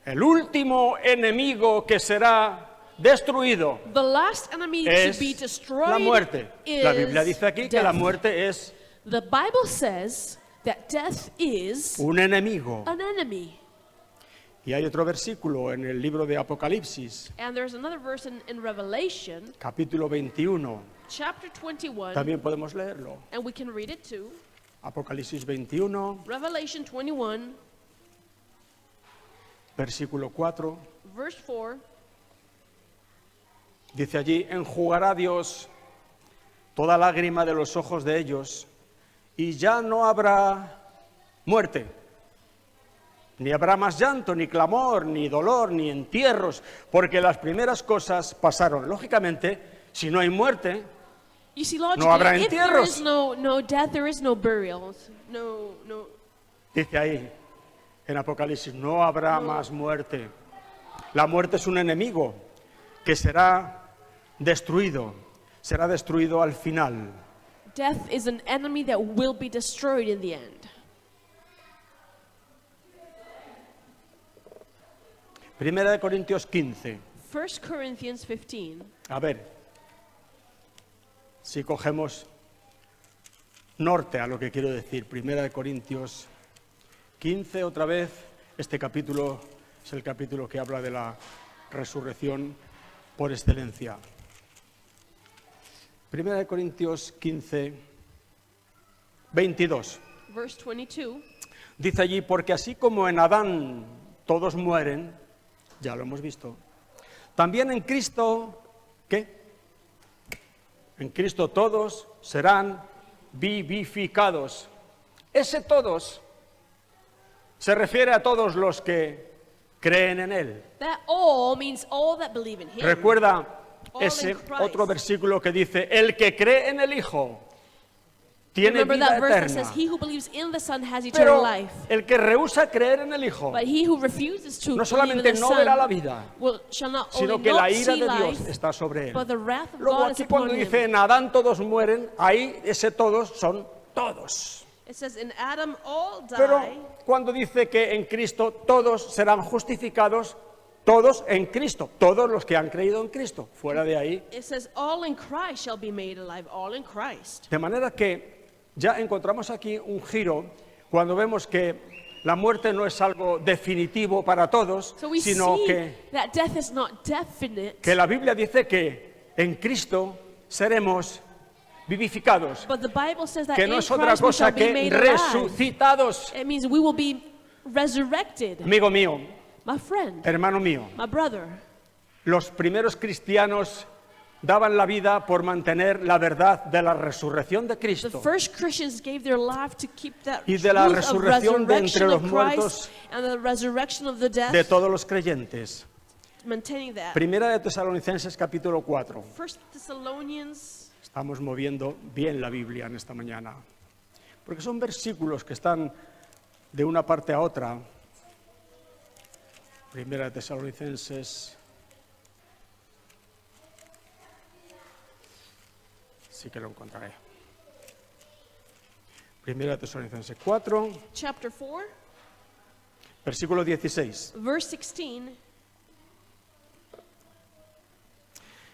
El último enemigo que será destruido The last enemy to es be destroyed la muerte. La Biblia is dice aquí que la death. muerte es The Bible says that death is un enemigo. an enemy. Y hay otro versículo en el libro de Apocalipsis, And there's another verse in Revelation, capítulo 21. chapter 21, También podemos leerlo. and we can read it too. Apocalipsis 21, Revelation 21, versículo 4. verse 4. Dice allí, enjugará Dios toda lágrima de los ojos de ellos, y ya no habrá muerte, ni habrá más llanto, ni clamor, ni dolor, ni entierros, porque las primeras cosas pasaron. Lógicamente, si no hay muerte, You see, No habrá logically, if there entierros. is no death, there is no burials. No. dice ahí en Apocalipsis, no habrá más muerte. La muerte es un enemigo que será destruido al final. Death is an enemy that will be destroyed in the end. Primera de Corintios 15. 1 Corinthians 15. A ver, si cogemos norte a lo que quiero decir. Primera de Corintios 15, otra vez. Este capítulo es el capítulo que habla de la resurrección por excelencia. Primera de Corintios 15, 22. Verse 22. Dice allí, porque así como en Adán todos mueren, ya lo hemos visto, también en Cristo, ¿qué? En Cristo todos serán vivificados. Ese todos se refiere a todos los que creen en Él. That all means all that believe in Him. Recuerda All ese in Christ. otro versículo que dice, el que cree en el Hijo tiene Remember vida that verse that eterna. says, "He who believes in the Son has eternal Pero life." el que rehúsa creer en el Hijo, But he who refuses to no believe in solamente the no Son verá la vida, shall not sino only que la not ira see de Dios life, está sobre él. but the wrath of Luego God is aquí cuando upon dice him. en Adán todos mueren, ahí ese todos son todos. It says, "In Adam all die." Pero cuando dice que en Cristo todos serán justificados, todos en Cristo, todos los que han creído en Cristo, fuera de ahí. It says, "All in Christ shall be made alive." All in Christ. De manera que ya encontramos aquí un giro cuando vemos que la muerte no es algo definitivo para todos, So we sino see that death is not definite, que la Biblia dice que en Cristo seremos vivificados, but the Bible says that que in no es otra Christ we shall cosa be que made alive. resucitados. It means we will be resurrected. Amigo mío, My friend, hermano mío, my brother. los primeros cristianos daban la vida por mantener la verdad de la resurrección de The Cristo. first Christians gave their life to keep that Y de la truth of resurrección de entre resurrection los of muertos Christ and the resurrection of the death, de todos los creyentes. maintaining that. Primera de Tesalonicenses capítulo 4. 1 Thessalonians, Estamos moviendo bien la Biblia en esta mañana. Porque son versículos que están de una parte a otra. Primera de Tesalonicenses. Sí que lo encontraré. Primera de Tesalonicenses 4, chapter 4, versículo 16. verse 16.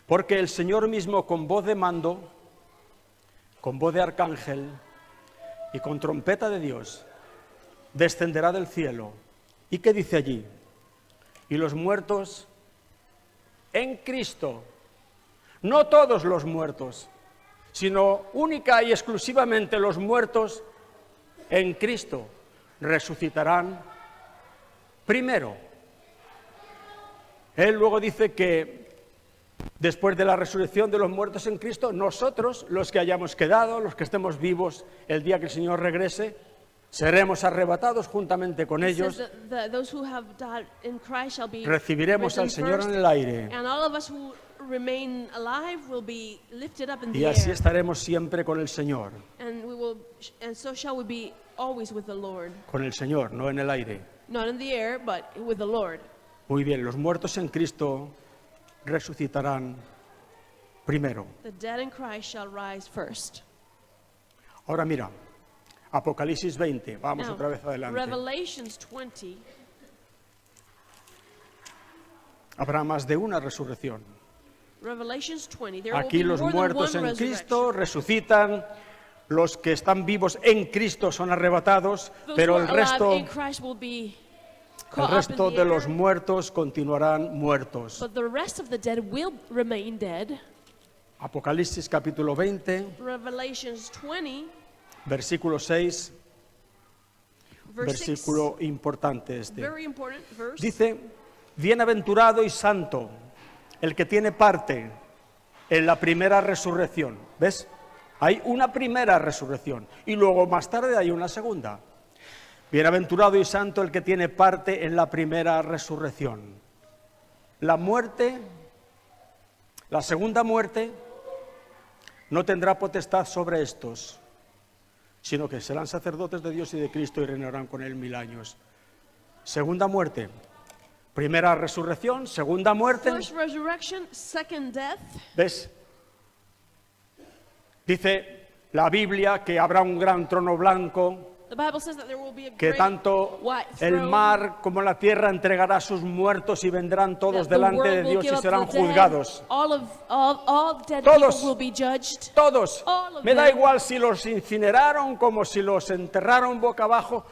Porque el Señor mismo con voz de mando, con voz de arcángel y con trompeta de Dios, descenderá del cielo. ¿Y qué dice allí? Y los muertos en Cristo, no todos los muertos, sino única y exclusivamente los muertos en Cristo, resucitarán primero. Él luego dice que después de la resurrección de los muertos en Cristo, nosotros, los que hayamos quedado, los que estemos vivos el día que el Señor regrese, seremos arrebatados juntamente con It says ellos, that those who have died in Christ shall be recibiremos risen al Señor first, en el aire and all of us who remain alive will be lifted up in y the así air, estaremos siempre con el Señor, and so shall we be always with the Lord, con el Señor, no en el aire. not in the air, but with the Lord. Muy bien, los muertos en Cristo resucitarán primero. The dead in Christ shall rise first. Ahora mira, Apocalipsis 20, vamos Now, otra vez adelante. Revelations 20, Habrá más de una resurrección. Revelations 20. There will Aquí be los more than muertos one en Cristo resurrection. resucitan, los que están vivos en Cristo son arrebatados, Those pero who el are alive resto, in Christ will be el caught up in resto the de los air, muertos continuarán muertos. but the rest of the dead will remain dead. Apocalipsis capítulo 20, Revelations 20, versículo 6, verse 6, versículo importante este. very important verse. Dice, bienaventurado y santo el que tiene parte en la primera resurrección. ¿Ves? Hay una primera resurrección y luego más tarde hay una segunda. Bienaventurado y santo el que tiene parte en la primera resurrección. La muerte, la segunda muerte, no tendrá potestad sobre estos, sino que serán sacerdotes de Dios y de Cristo y reinarán con él 1000 años. Segunda muerte, primera resurrección, segunda muerte. First resurrection, second death. ¿Ves? Dice la Biblia que habrá un gran trono blanco, The Bible says that there will be a que great tanto white el throne, mar como la tierra entregará a sus muertos y vendrán todos that the delante world de will Dios give y up serán the dead. juzgados. All dead Todos. people will be judged. Todos. All of Me da them. igual si los incineraron como si los enterraron boca abajo.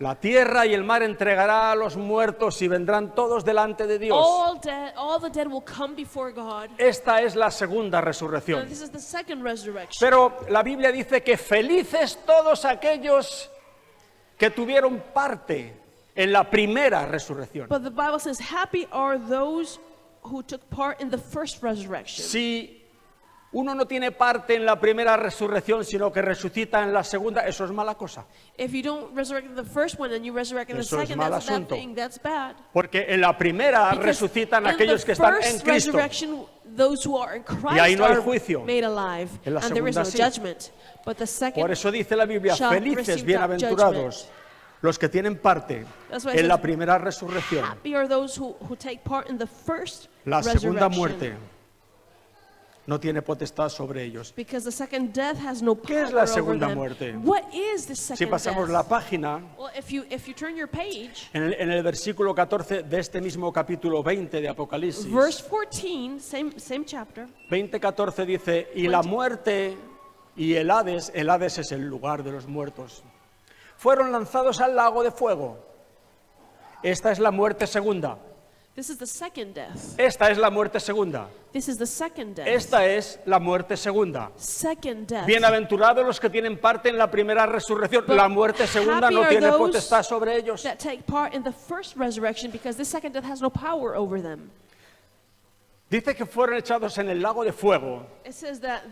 La tierra y el mar entregará a los muertos y vendrán todos delante de Dios. All the dead will come before God. Esta es la segunda And resurrección. this is the second resurrection. Pero la Biblia dice que felices todos aquellos que tuvieron parte en la primera resurrección. But the Bible says, happy are those who took part in the first resurrection. Si uno no tiene parte en la primera resurrección, sino que resucita en la segunda, eso es mala cosa. If you don't resurrect in the first one and you resurrect in the Eso es second, mal that's a bad asunto. thing. That's bad. Porque en la primera Because resucitan in aquellos the que están en first Cristo. resurrection, those who are in Christ Y ahí no hay are juicio. made alive, En la and there is segunda no sí. judgment. But the second, Por eso dice la Biblia, shall felices, receive bienaventurados, judgment. los que tienen parte That's why it en la says, primera resurrección. happy are those who take part in the first La segunda resurrection. muerte no tiene potestad sobre ellos. Because the second death has no ¿Qué es power la over segunda them. muerte? What is the Si second pasamos death? la página, Well, if you turn your page, en el versículo 14 de este mismo capítulo 20 de Apocalipsis, verse 14, same chapter. 20:14 dice, y la muerte y el Hades es el lugar de los muertos, fueron lanzados al lago de fuego. Esta es la muerte segunda. This is the second death. Esta es la muerte segunda. This is the second death. Esta es la muerte segunda. Second death. Bienaventurados los que tienen parte en la primera resurrección. But La muerte segunda happy no are tiene those potestad sobre ellos. that take part in the first resurrection, because the second death has no power over them. Dice que fueron echados en el lago de fuego. It says that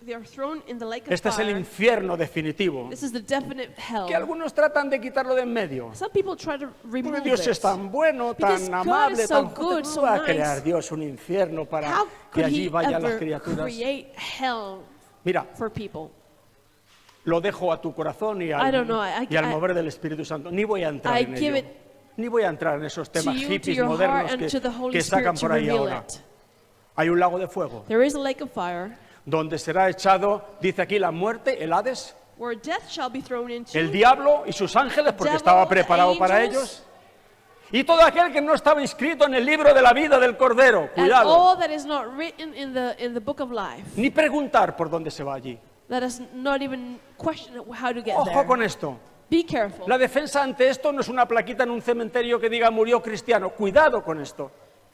they are thrown in the lake of Este es el fire. infierno definitivo, This is the definite hell. que algunos tratan de quitarlo de en medio. Some people try to Porque remove Dios es it. tan bueno, Because tan God amable, is so tan good, justo. so ¿Cómo va a nice. crear Dios un infierno para How que could allí he vayan las ever criaturas? create hell Mira, for people? lo dejo a tu corazón y I don't know, y al mover del Espíritu Santo. Ni voy a entrar I en give ello. it Ni voy a entrar en esos To temas you, to hippies your heart, modernos and to the Holy que sacan Spirit to por ahí reveal ahora. it. Hay un lago de fuego There is a lake of fire donde será echado, dice aquí, la muerte, el Hades, where death shall be thrown into. el diablo y sus ángeles, porque devil, estaba the preparado para angels, ellos. Y todo aquel que no estaba inscrito en el libro de la vida del Cordero, and cuidado, all that is not written in the book of life. ni preguntar por dónde se va allí. Let us not even question how to get Ojo there. con esto. Be careful. La defensa ante esto no es una plaquita en un cementerio que diga murió cristiano. Cuidado con esto.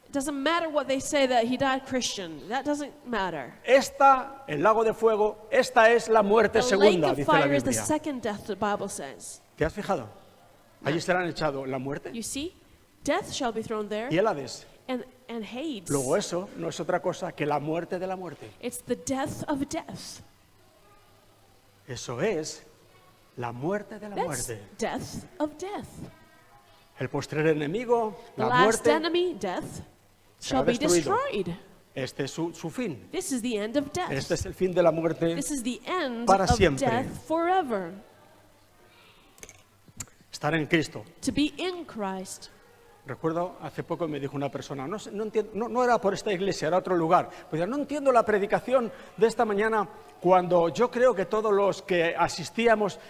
It doesn't matter what they say that he died Christian. That doesn't matter. Esta, el lago de fuego, esta es la muerte The lake segunda, of dice la fire is the Biblia. second death, the Bible says. ¿Te has fijado? Allí serán echados la muerte You see? Death shall be thrown there, y el Hades. and Hades. Luego eso no es otra cosa que la muerte de la muerte. It's the death of death. Eso es la muerte de la That's muerte. death of death. El postrer enemigo, The la last muerte, enemy, death, será shall be destruido. destroyed. Este es su fin. This is the end of death. Este es el fin de la muerte. This is the end para of siempre. death forever. Estar en Cristo. To be in Christ. Recuerdo, hace poco me dijo una persona, no era por esta iglesia, era otro lugar. Pues no entiendo la predicación de esta mañana cuando yo creo que todos los que asistíamos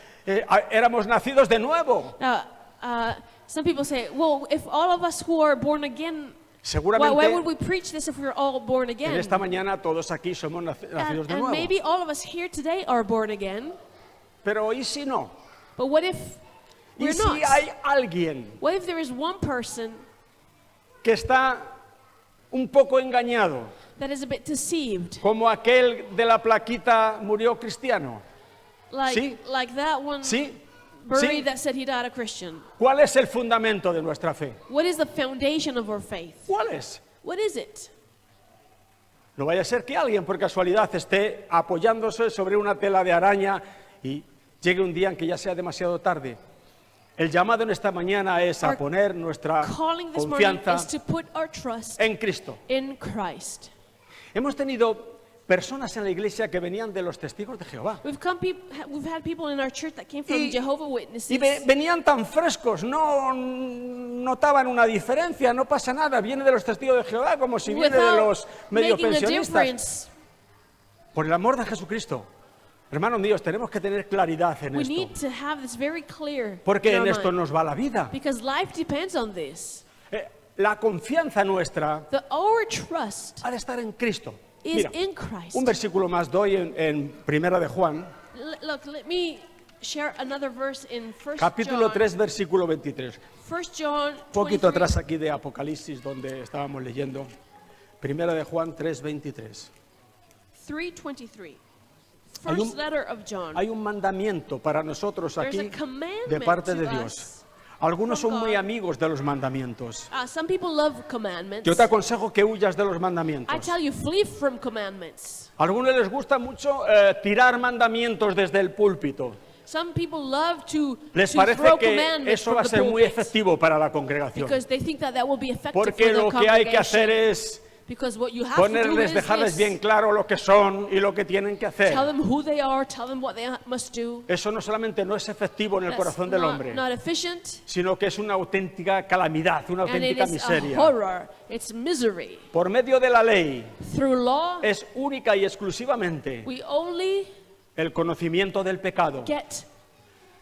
éramos nacidos de nuevo. Now, Some people say, well, if all of us who are born again, why would we Seguramente preach this if we're all born en again? esta mañana todos aquí somos nacidos de And nuevo. maybe all of us here today are born again. Pero ¿y si no? But what if ¿Y we're si not? hay alguien What if there is one person que está un poco engañado, that is a bit deceived, como aquel de la plaquita murió cristiano? like Sí. like that one ¿Sí? buried ¿Sí? that said he died a Christian? ¿Cuál es el fundamento de nuestra fe? What is the foundation of our faith? ¿Cuál es? What is it? No vaya a ser que alguien por casualidad esté apoyándose sobre una tela de araña y llegue un día en que ya sea demasiado tarde. El llamado en esta mañana es a Our poner nuestra Calling this morning confianza is to put our trust en Cristo. in Christ. Hemos tenido personas en la iglesia que venían de los testigos de Jehová. We've had people in our church that came from Y- Jehovah Witnesses. Y venían tan frescos, no notaban una diferencia, no pasa nada, viene de los testigos de Jehová como si viene de without los medio making a pensionistas. difference. Por el amor de Jesucristo, hermanos míos, tenemos que tener claridad en We esto, need to have this very clear porque in our en esto mind, nos va la vida. because life depends on this. La confianza nuestra Our trust ha de estar en Cristo. is Mira, in Christ. un versículo más doy en Primera de Juan, Look, let me share another verse in 1 capítulo John. 3, versículo 23. 1 John Un poquito 23, atrás aquí de Apocalipsis, donde estábamos leyendo. Primera de Juan 3, 23. 3:23. Hay First un- letter of John. Hay un mandamiento para nosotros There's aquí a commandment de parte to de us Dios. Algunos from son muy God. amigos de los mandamientos. Some people love commandments. Yo te aconsejo que huyas de los I mandamientos. tell you, flee from commandments. A algunos les gusta mucho tirar mandamientos desde el púlpito. Some people love to Les throw parece que commandments eso from va a the ser muy pulpit efectivo para la congregación. because they think that will be effective Porque for the lo que hay que congregation. hacer es Because what you have to do ponerles, is dejarles this. bien claro lo que son y lo que tienen que hacer. Tell them who they are, tell them what they must do. Eso no solamente no es efectivo en el That's corazón del hombre, not efficient, sino que es una auténtica calamidad, una and it auténtica is a miseria. horror. It's misery. Por medio de la ley Through law, es única y exclusivamente we only el conocimiento del pecado. get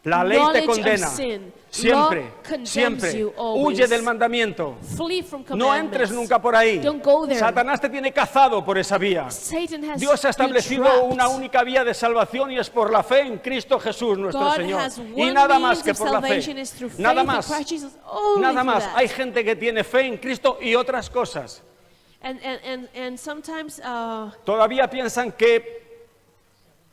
La ley te knowledge of condena. sin. Siempre, Law condemns siempre. you always. Huye del mandamiento. flee from No entres commandments. nunca por ahí. Don't go there. Satanás te tiene cazado por esa vía. Satan has Dios ha you establecido trapped. una única vía de salvación y es por la fe en Cristo Jesús nuestro God Señor. has Y one nada means más que of por la fe. salvation is through Nada faith in más. Christ Jesus. Only Nada through más. that. Hay gente que tiene fe en Cristo y otras cosas. And sometimes Todavía piensan que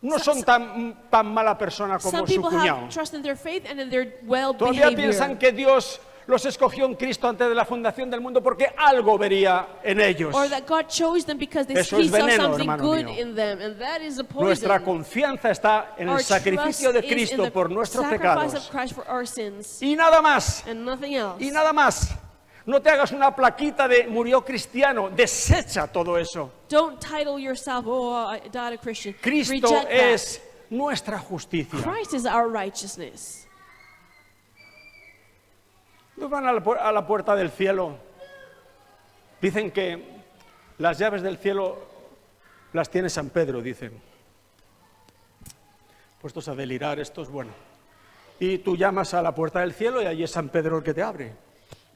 no son tan mala persona como some su people cuñado. have trust in their faith and in their well Todavía behavior. piensan que Dios los escogió en Cristo antes de la fundación del mundo porque algo vería en ellos. Or that God chose them because Eso he es saw veneno, something hermano good mío. in them, and that is a poison. Nuestra confianza está en Our el sacrificio de trust is in Cristo the por nuestros sacrifice pecados. of Christ for our sins, Y nada más, and nothing else. y nada más. No te hagas una plaquita de murió cristiano, desecha todo eso. Don't title yourself, oh, I died a Christian. Cristo Reject es nuestra justicia. that. Christ is our righteousness. Nos van a la puerta del cielo. Dicen que las llaves del cielo las tiene San Pedro, dicen. Puestos a delirar, esto es bueno. Y tú llamas a la puerta del cielo y allí es San Pedro el que te abre.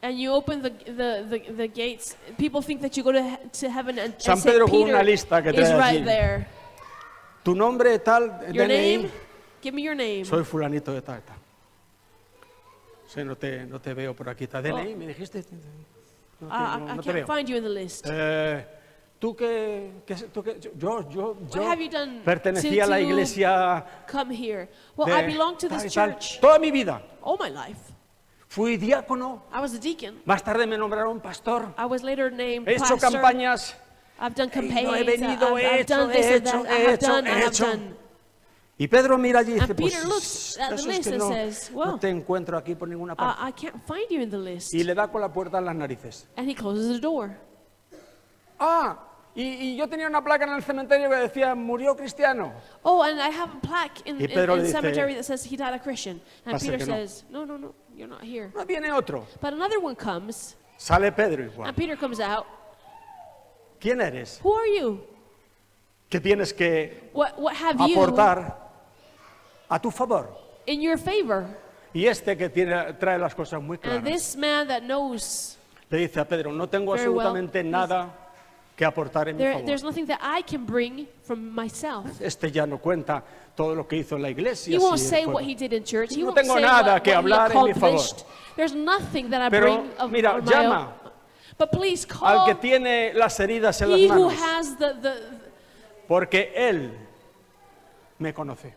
And you open the gates. People think that you go to heaven and San St. Pedro con Peter una lista que is trae right allí. there. Tu nombre tal, Your DNI. name? Give me your name. Soy fulanito de tal. Sí, no te veo por aquí. ¿Está DNI? ¿Me dijiste? No I te veo. can't find you in the list. Tú que yo What have you done pertenecía a la to iglesia come here? Well, de I belong to tal this y tal, church toda mi vida. all my life. Fui diácono, I was a deacon. más tarde me nombraron pastor. I was later named He hecho pastor. campañas. I've done no campaigns. he venido, I've done this and that. I have done. I have done. Y Pedro mira allí y dice, And pues Peter looks at the eso es list que and no, says, no well, te encuentro aquí por ninguna parte. I can't find you in the list. Y le da con la puerta en las narices. And he closes the door. Y yo tenía una placa en el cementerio que decía, murió cristiano. Oh, and I have a plaque in Y Pedro le the dice, cemetery that says he died a Christian. And "Va a ser Peter que no." says, no, you're not here. No viene otro. But another one comes, Sale Pedro igual. and Peter comes out. ¿Quién eres? Who are you? ¿Qué tienes que What have you aportar a tu favor? in your favor? Y este que trae las cosas muy And claras, this man that knows, le dice a Pedro, no tengo Very well. absolutamente nada que aportar en mi there's favor. nothing that I can bring from myself. Este ya no cuenta todo lo que hizo en la iglesia. He won't si say fue- what he did in church. He No won't tengo say nada que what he hablar en mi favor. accomplished. There's nothing that I Pero, bring of mira, on my llama own. But please al que call tiene las heridas en las he who manos, has porque él me conoce.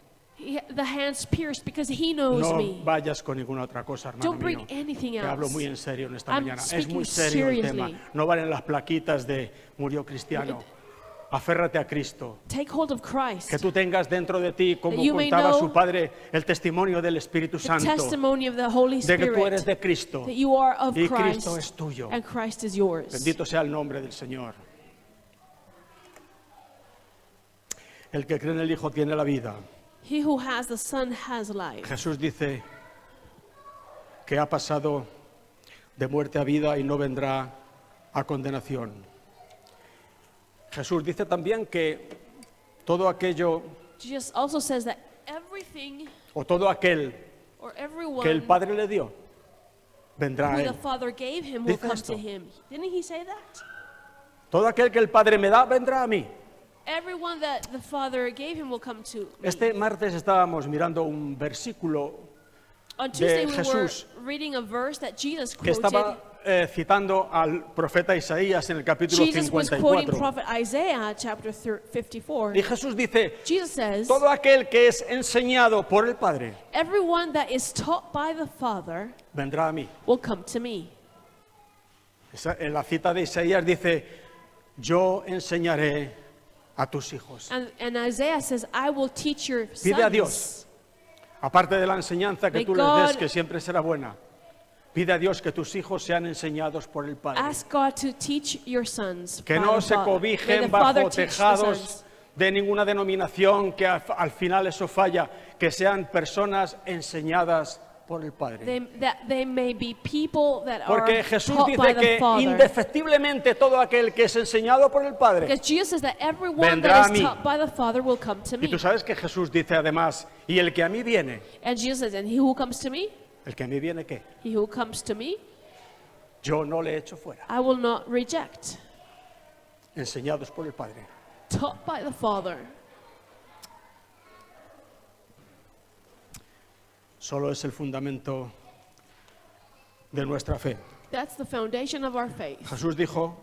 the hands pierced, because he knows No me. vayas con ninguna otra cosa, hermano Don't bring mío. anything Te hablo else. muy en serio en esta I'm mañana. Es speaking muy serio el tema. seriously. No valen las plaquitas de murió cristiano. Aférrate a Cristo. Take hold of Christ. Que tú tengas dentro de ti, como That you may contaba know su padre, el testimonio del Espíritu The Santo, testimony of the Holy de que tú eres Spirit. de Cristo. That you are of Y Christ. Cristo es tuyo. And Christ is yours. Bendito sea el nombre del Señor. El que cree en el Hijo tiene la vida. He who has the Son has life. Jesús dice que ha pasado de muerte a vida y no vendrá a condenación. Jesús dice también que todo aquello Jesus also says that everything o todo aquel or everyone que el Padre le dio vendrá who a the él. Father gave him will Dice come esto. to him. Didn't he say that? Todo aquel que el Padre me da vendrá a mí. Everyone that the Father gave him will come to me. Este martes estábamos mirando un versículo On Tuesday we Jesús, were reading a verse that Jesus que quoted. estaba citando al profeta Isaías en el capítulo Jesus was quoting 54. prophet Isaiah chapter 54. Y Jesús dice, Jesus says, todo aquel que es enseñado por el Padre everyone that is taught by the Father vendrá a mí. will come to me. En la cita de Isaías dice, yo enseñaré a tus hijos. And Isaiah says, I will teach your Pide a Dios, sons. aparte de la enseñanza que May tú les des, God- que siempre será buena, pide a Dios que tus hijos sean enseñados por el Padre. Ask God to teach your sons. Que by no the se Father. May cobijen the Father bajo teach the tejados sons. de ninguna denominación, que al final eso falla, que sean personas enseñadas por el Padre. That they may be people that Porque are Jesús taught by dice the que Father. indefectiblemente todo aquel que es enseñado por el Padre. Because Jesus says that everyone Vendrá a that mí. is taught by the Father will come to Y me. tú sabes que Jesús dice además, y el que a mí viene, And Jesus says, and he who comes to me, el que a mí viene, ¿qué? he who comes to me, Yo no le echo fuera. I will not reject. Enseñados por el Padre. Taught by the Father. Solo es el fundamento de nuestra fe. That's the foundation of our faith. Jesús dijo,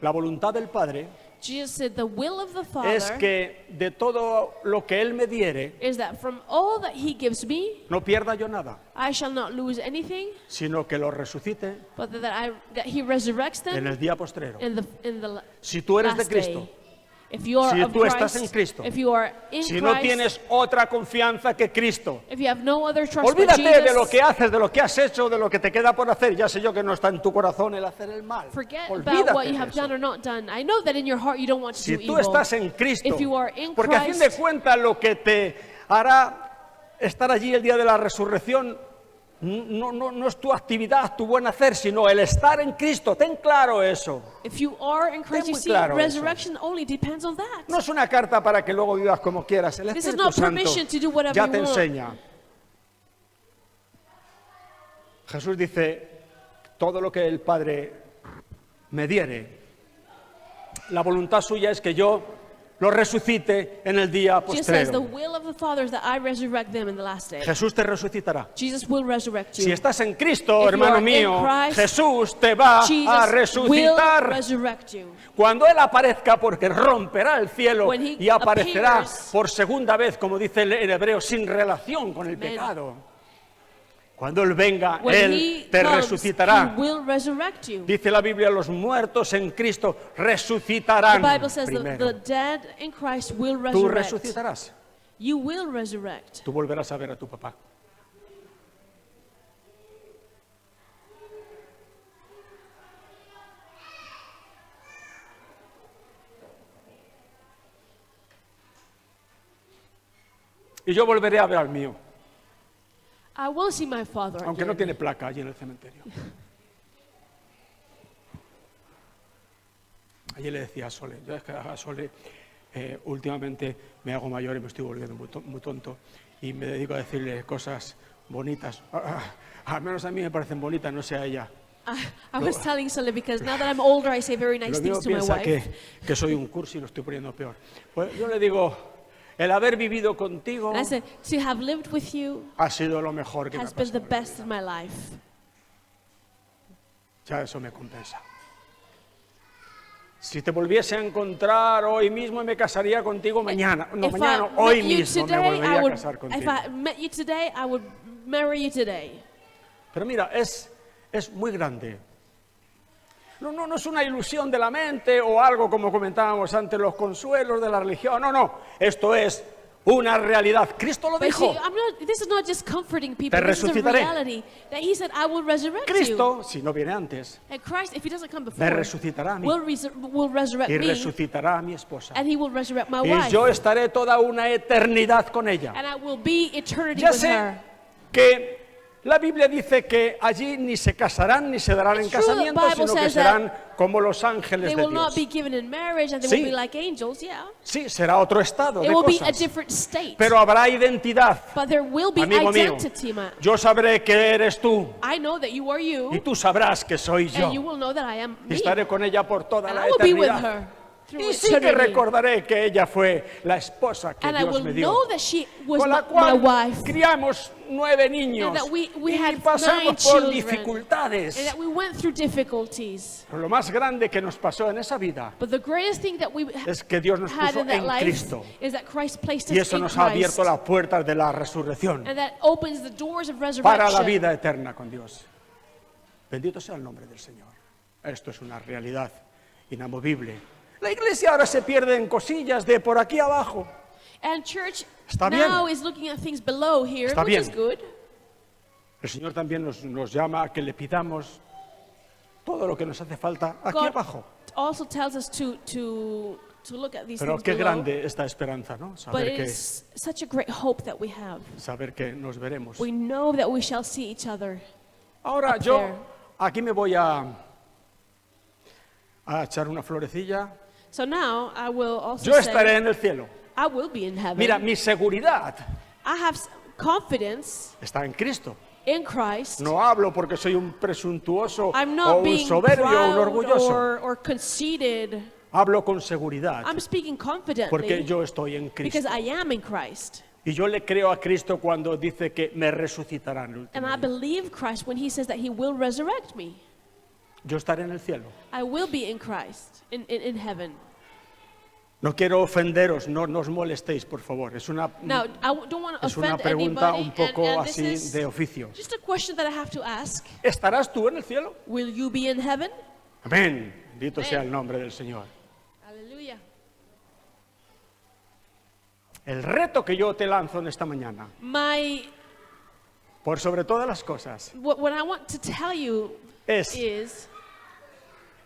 la voluntad del Padre Jesus said, the will of the es Father que de todo lo que Él me diere, is that from all that he gives me, no pierda yo nada, I shall not lose anything, sino que lo resucite but that he resurrects en them el día postrero. in the Si tú eres de last day. Cristo, If you are si of tú estás en Christ, Cristo, if you are in si no Christ, tienes otra confianza que Cristo, if you have no other trust but olvídate de lo Jesus, que haces, de lo que has hecho, de lo que te queda por hacer. Ya sé yo que no está en tu corazón el hacer el mal. forget about Olvídate what you de have eso. done or not done. I know that in your heart you don't want to Si do tú evil. estás en Cristo, If you are in porque a fin de Christ, cuentas lo que te hará estar allí el día de la resurrección no es tu actividad, tu buen hacer, sino el estar en Cristo. Ten claro eso. if you are in Christ, Ten you muy see, claro resurrection only depends on that. No es una carta para que luego vivas como quieras. El This is Espíritu not Santo permission to do whatever ya you te want. enseña. Jesús dice, todo lo que el Padre me diere, la voluntad suya es que yo lo resucite en el día Jesus says, the postrero. will of the Father is that I resurrect them in the last day. Jesús te resucitará. Jesus will resurrect Si you. estás en Cristo, If you hermano are in mío, Christ, Jesús te va a Jesus will resucitar. resurrect you. Cuando Él aparezca, porque romperá el cielo When he y aparecerá appears, por segunda vez, como dice en hebreo, sin relación con el Amen. pecado. Cuando Él venga, When Él he te comes, resucitará. he will resurrect you. Dice la Biblia, los muertos en Cristo The resucitarán Bible says that primero. the dead in Christ will Tú resurrect. resucitarás. You will resurrect. Tú volverás a ver a tu papá. Y yo volveré a ver al mío, I will see my Father aunque no again. tiene placa allí en el cementerio. Allí le decía a Sole, yo es que a Sole últimamente me hago mayor y me estoy volviendo muy tonto y me dedico a decirle cosas bonitas. Al menos a mí me parecen bonitas, no sé a ella. I was telling Sully because now that I'm older, I say very nice Lo mío things to my piensa wife. que soy un cursi y lo estoy poniendo peor. Pues yo le digo, el haber vivido contigo And I said, to have lived with you ha sido lo mejor que me ha has been the pasado. best in my life. Ya eso me compensa. Si te volviese a encontrar hoy mismo me casaría contigo mañana. No, If mañana, I hoy met you mismo me today, volvería I a would. casar If contigo. I met you today, I would marry you today. Pero mira, es muy grande. No es una ilusión de la mente o algo como comentábamos antes, los consuelos de la religión. No, esto es una realidad. Cristo lo But see, dijo. this is not just comforting people. Te This is a resucitaré. reality that He said, I will resurrect you. Cristo, si no viene antes, And Christ, if He doesn't come me before, resucitará a mí will resurrect y me, resucitará a mi esposa. and He will resurrect my Y wife. yo estaré toda una eternidad con ella. And I will be eternity Ya with sé her. que la Biblia dice que allí ni se casarán ni se darán en It's true, the casamiento, Bible sino que says serán como los ángeles They de will not be Dios. given in marriage, and they Sí. will be like angels, yeah. Sí, será otro estado It de will be a cosas. different state. Pero habrá identidad. But there will be Amigo mío, identity, man. yo sabré que eres tú I know that you are y you, tú sabrás que soy yo. and you will know that I am Y me. estaré con ella por toda And la I will be with eternidad. her through Y sí que eternity. recordaré que ella fue la esposa que And I Dios will me dio, know that she was con la my cual wife, criamos 9 niños and that we y had 9 pasamos por children, dificultades. and that we went through difficulties. Pero lo más grande que nos pasó en esa vida But the greatest thing that we es que Dios nos had puso in that en life Cristo. is that Christ placed Y us eso in nos ha Christ, abierto las puertas de la resurrección and that opens the doors of para la resurrection. vida eterna con Dios. Bendito sea el nombre del Señor. Esto es una realidad inamovible. La iglesia ahora se pierde en cosillas de por aquí abajo. And church Está now bien. is looking at things below here, Está which bien. is good. El Señor también nos llama a que le pidamos todo lo que nos hace falta aquí God abajo. also tells us to look at these Pero things qué below. grande esta esperanza, ¿no? But Saber it's such a great hope that we have. que nos veremos. We know that we shall see each other. Ahora up yo there. aquí me voy a echar una florecilla. So now I will also Yo say, estaré en el cielo. I will be in heaven. Mira, mi seguridad I have confidence está en Cristo. in Christ. No hablo porque soy un presuntuoso I'm o not un being soberbio o un proud orgulloso. or conceited. Hablo con seguridad I'm speaking confidently porque yo estoy en because Cristo. I am in Christ. Y yo le creo a Cristo cuando dice que me resucitará en el último And I día. believe Christ when he says that he will resurrect me. Yo estaré en el cielo. I will be in Christ, in heaven. No quiero ofenderos, no os molestéis, por favor. Es una Now, don't want to Es una offend pregunta anybody, un poco and this así is de oficio. just a question that I have to ask. ¿Estarás tú en el cielo? Will you be in heaven? Amén. Bendito sea Amén. el nombre del Señor. Hallelujah. El reto que yo te lanzo en esta mañana, por sobre todas las cosas, What I want to tell you es is,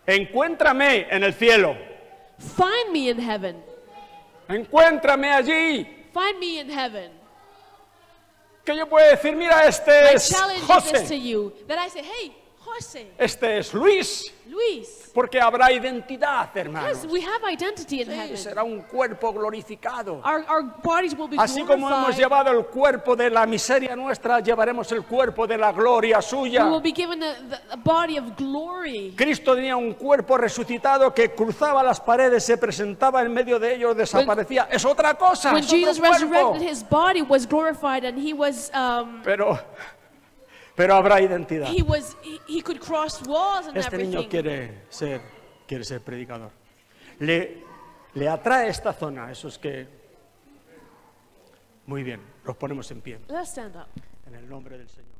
encuéntrame en el cielo. find me in heaven. Encuéntrame allí. Find me in heaven. Que yo pueda decir, mira, este My es challenge is this to José, you, that I say, hey, Jose, este es Luis, Luis, porque habrá identidad, hermanos. yes, we have identity in Sí, heaven. será un cuerpo glorificado. Our bodies will be Así como hemos glorified. llevado el cuerpo de la miseria nuestra, llevaremos el cuerpo de la gloria We suya. will be given a body of glory. Cristo tenía un cuerpo resucitado que cruzaba las paredes, se presentaba en medio de ellos, desaparecía. Es otra cosa, When es Jesus otro cuerpo. resurrected, his body was glorified, and he was Pero habrá identidad. he could cross walls and Este niño everything. quiere ser predicador. Le atrae esta zona, eso es que... Muy bien, los ponemos en pie, Let's stand up. en el nombre del Señor.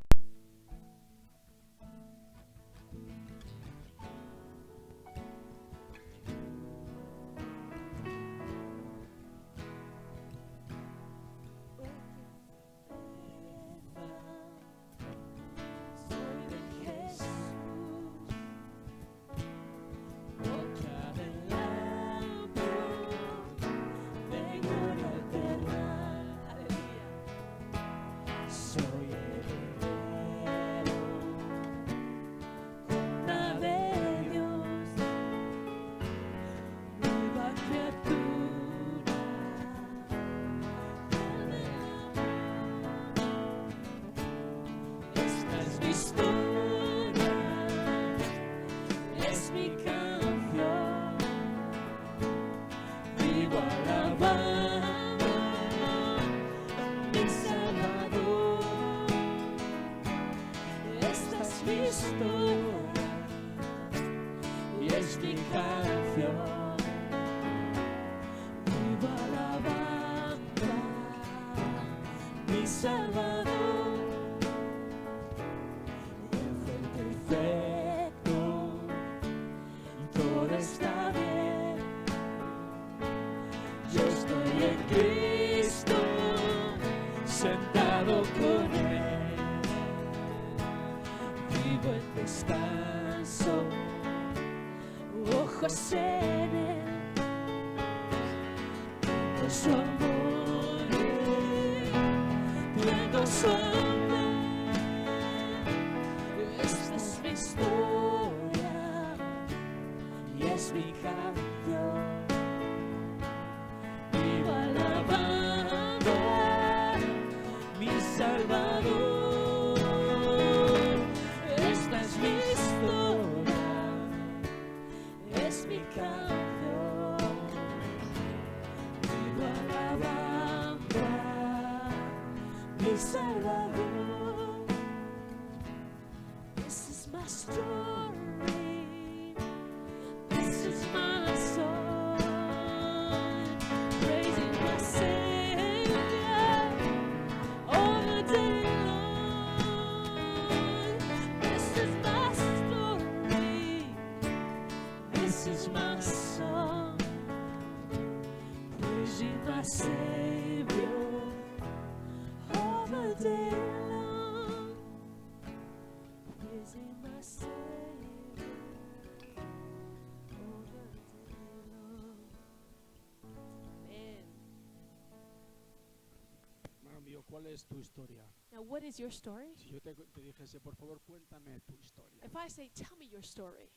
Soy el historia, es mi canción. Vivo alabando mi Salvador. Esta es mi historia y es mi canción. Vivo alabando mi Salvador. Él fue perfecto, todo está bien. Yo estoy en Cristo, sentado con Él. Vivo en descanso, ojos en Él. Tengo su amor, tengo su amor. Esta es mi historia y es mi canción. Vivo alabando a mi Salvador. Esta es mi historia, es mi canción. Vivo alabando a mi Salvador. This is my story. This is my song. Praising my Savior all the day long. This is my story. This is my song. Praising my Savior all the day long. Praising my Savior all the day long. Amen. Hermano mío, ¿cuál es tu historia? Now, what is your story? Si yo te dijese, por favor, cuéntame tu historia. If I say, tell me your story,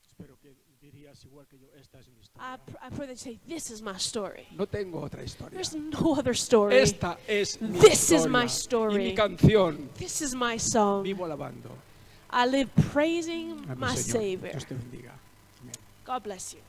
Espero que dirías igual que yo, esta es mi I historia. pray that you say, this is my story. No tengo otra historia. There's no other story. Esta es mi This is historia. my story. Y mi canción. This is my song. Vivo alabando I live praising a mi my Señor. Savior. Dios te bendiga. Amén. God bless you.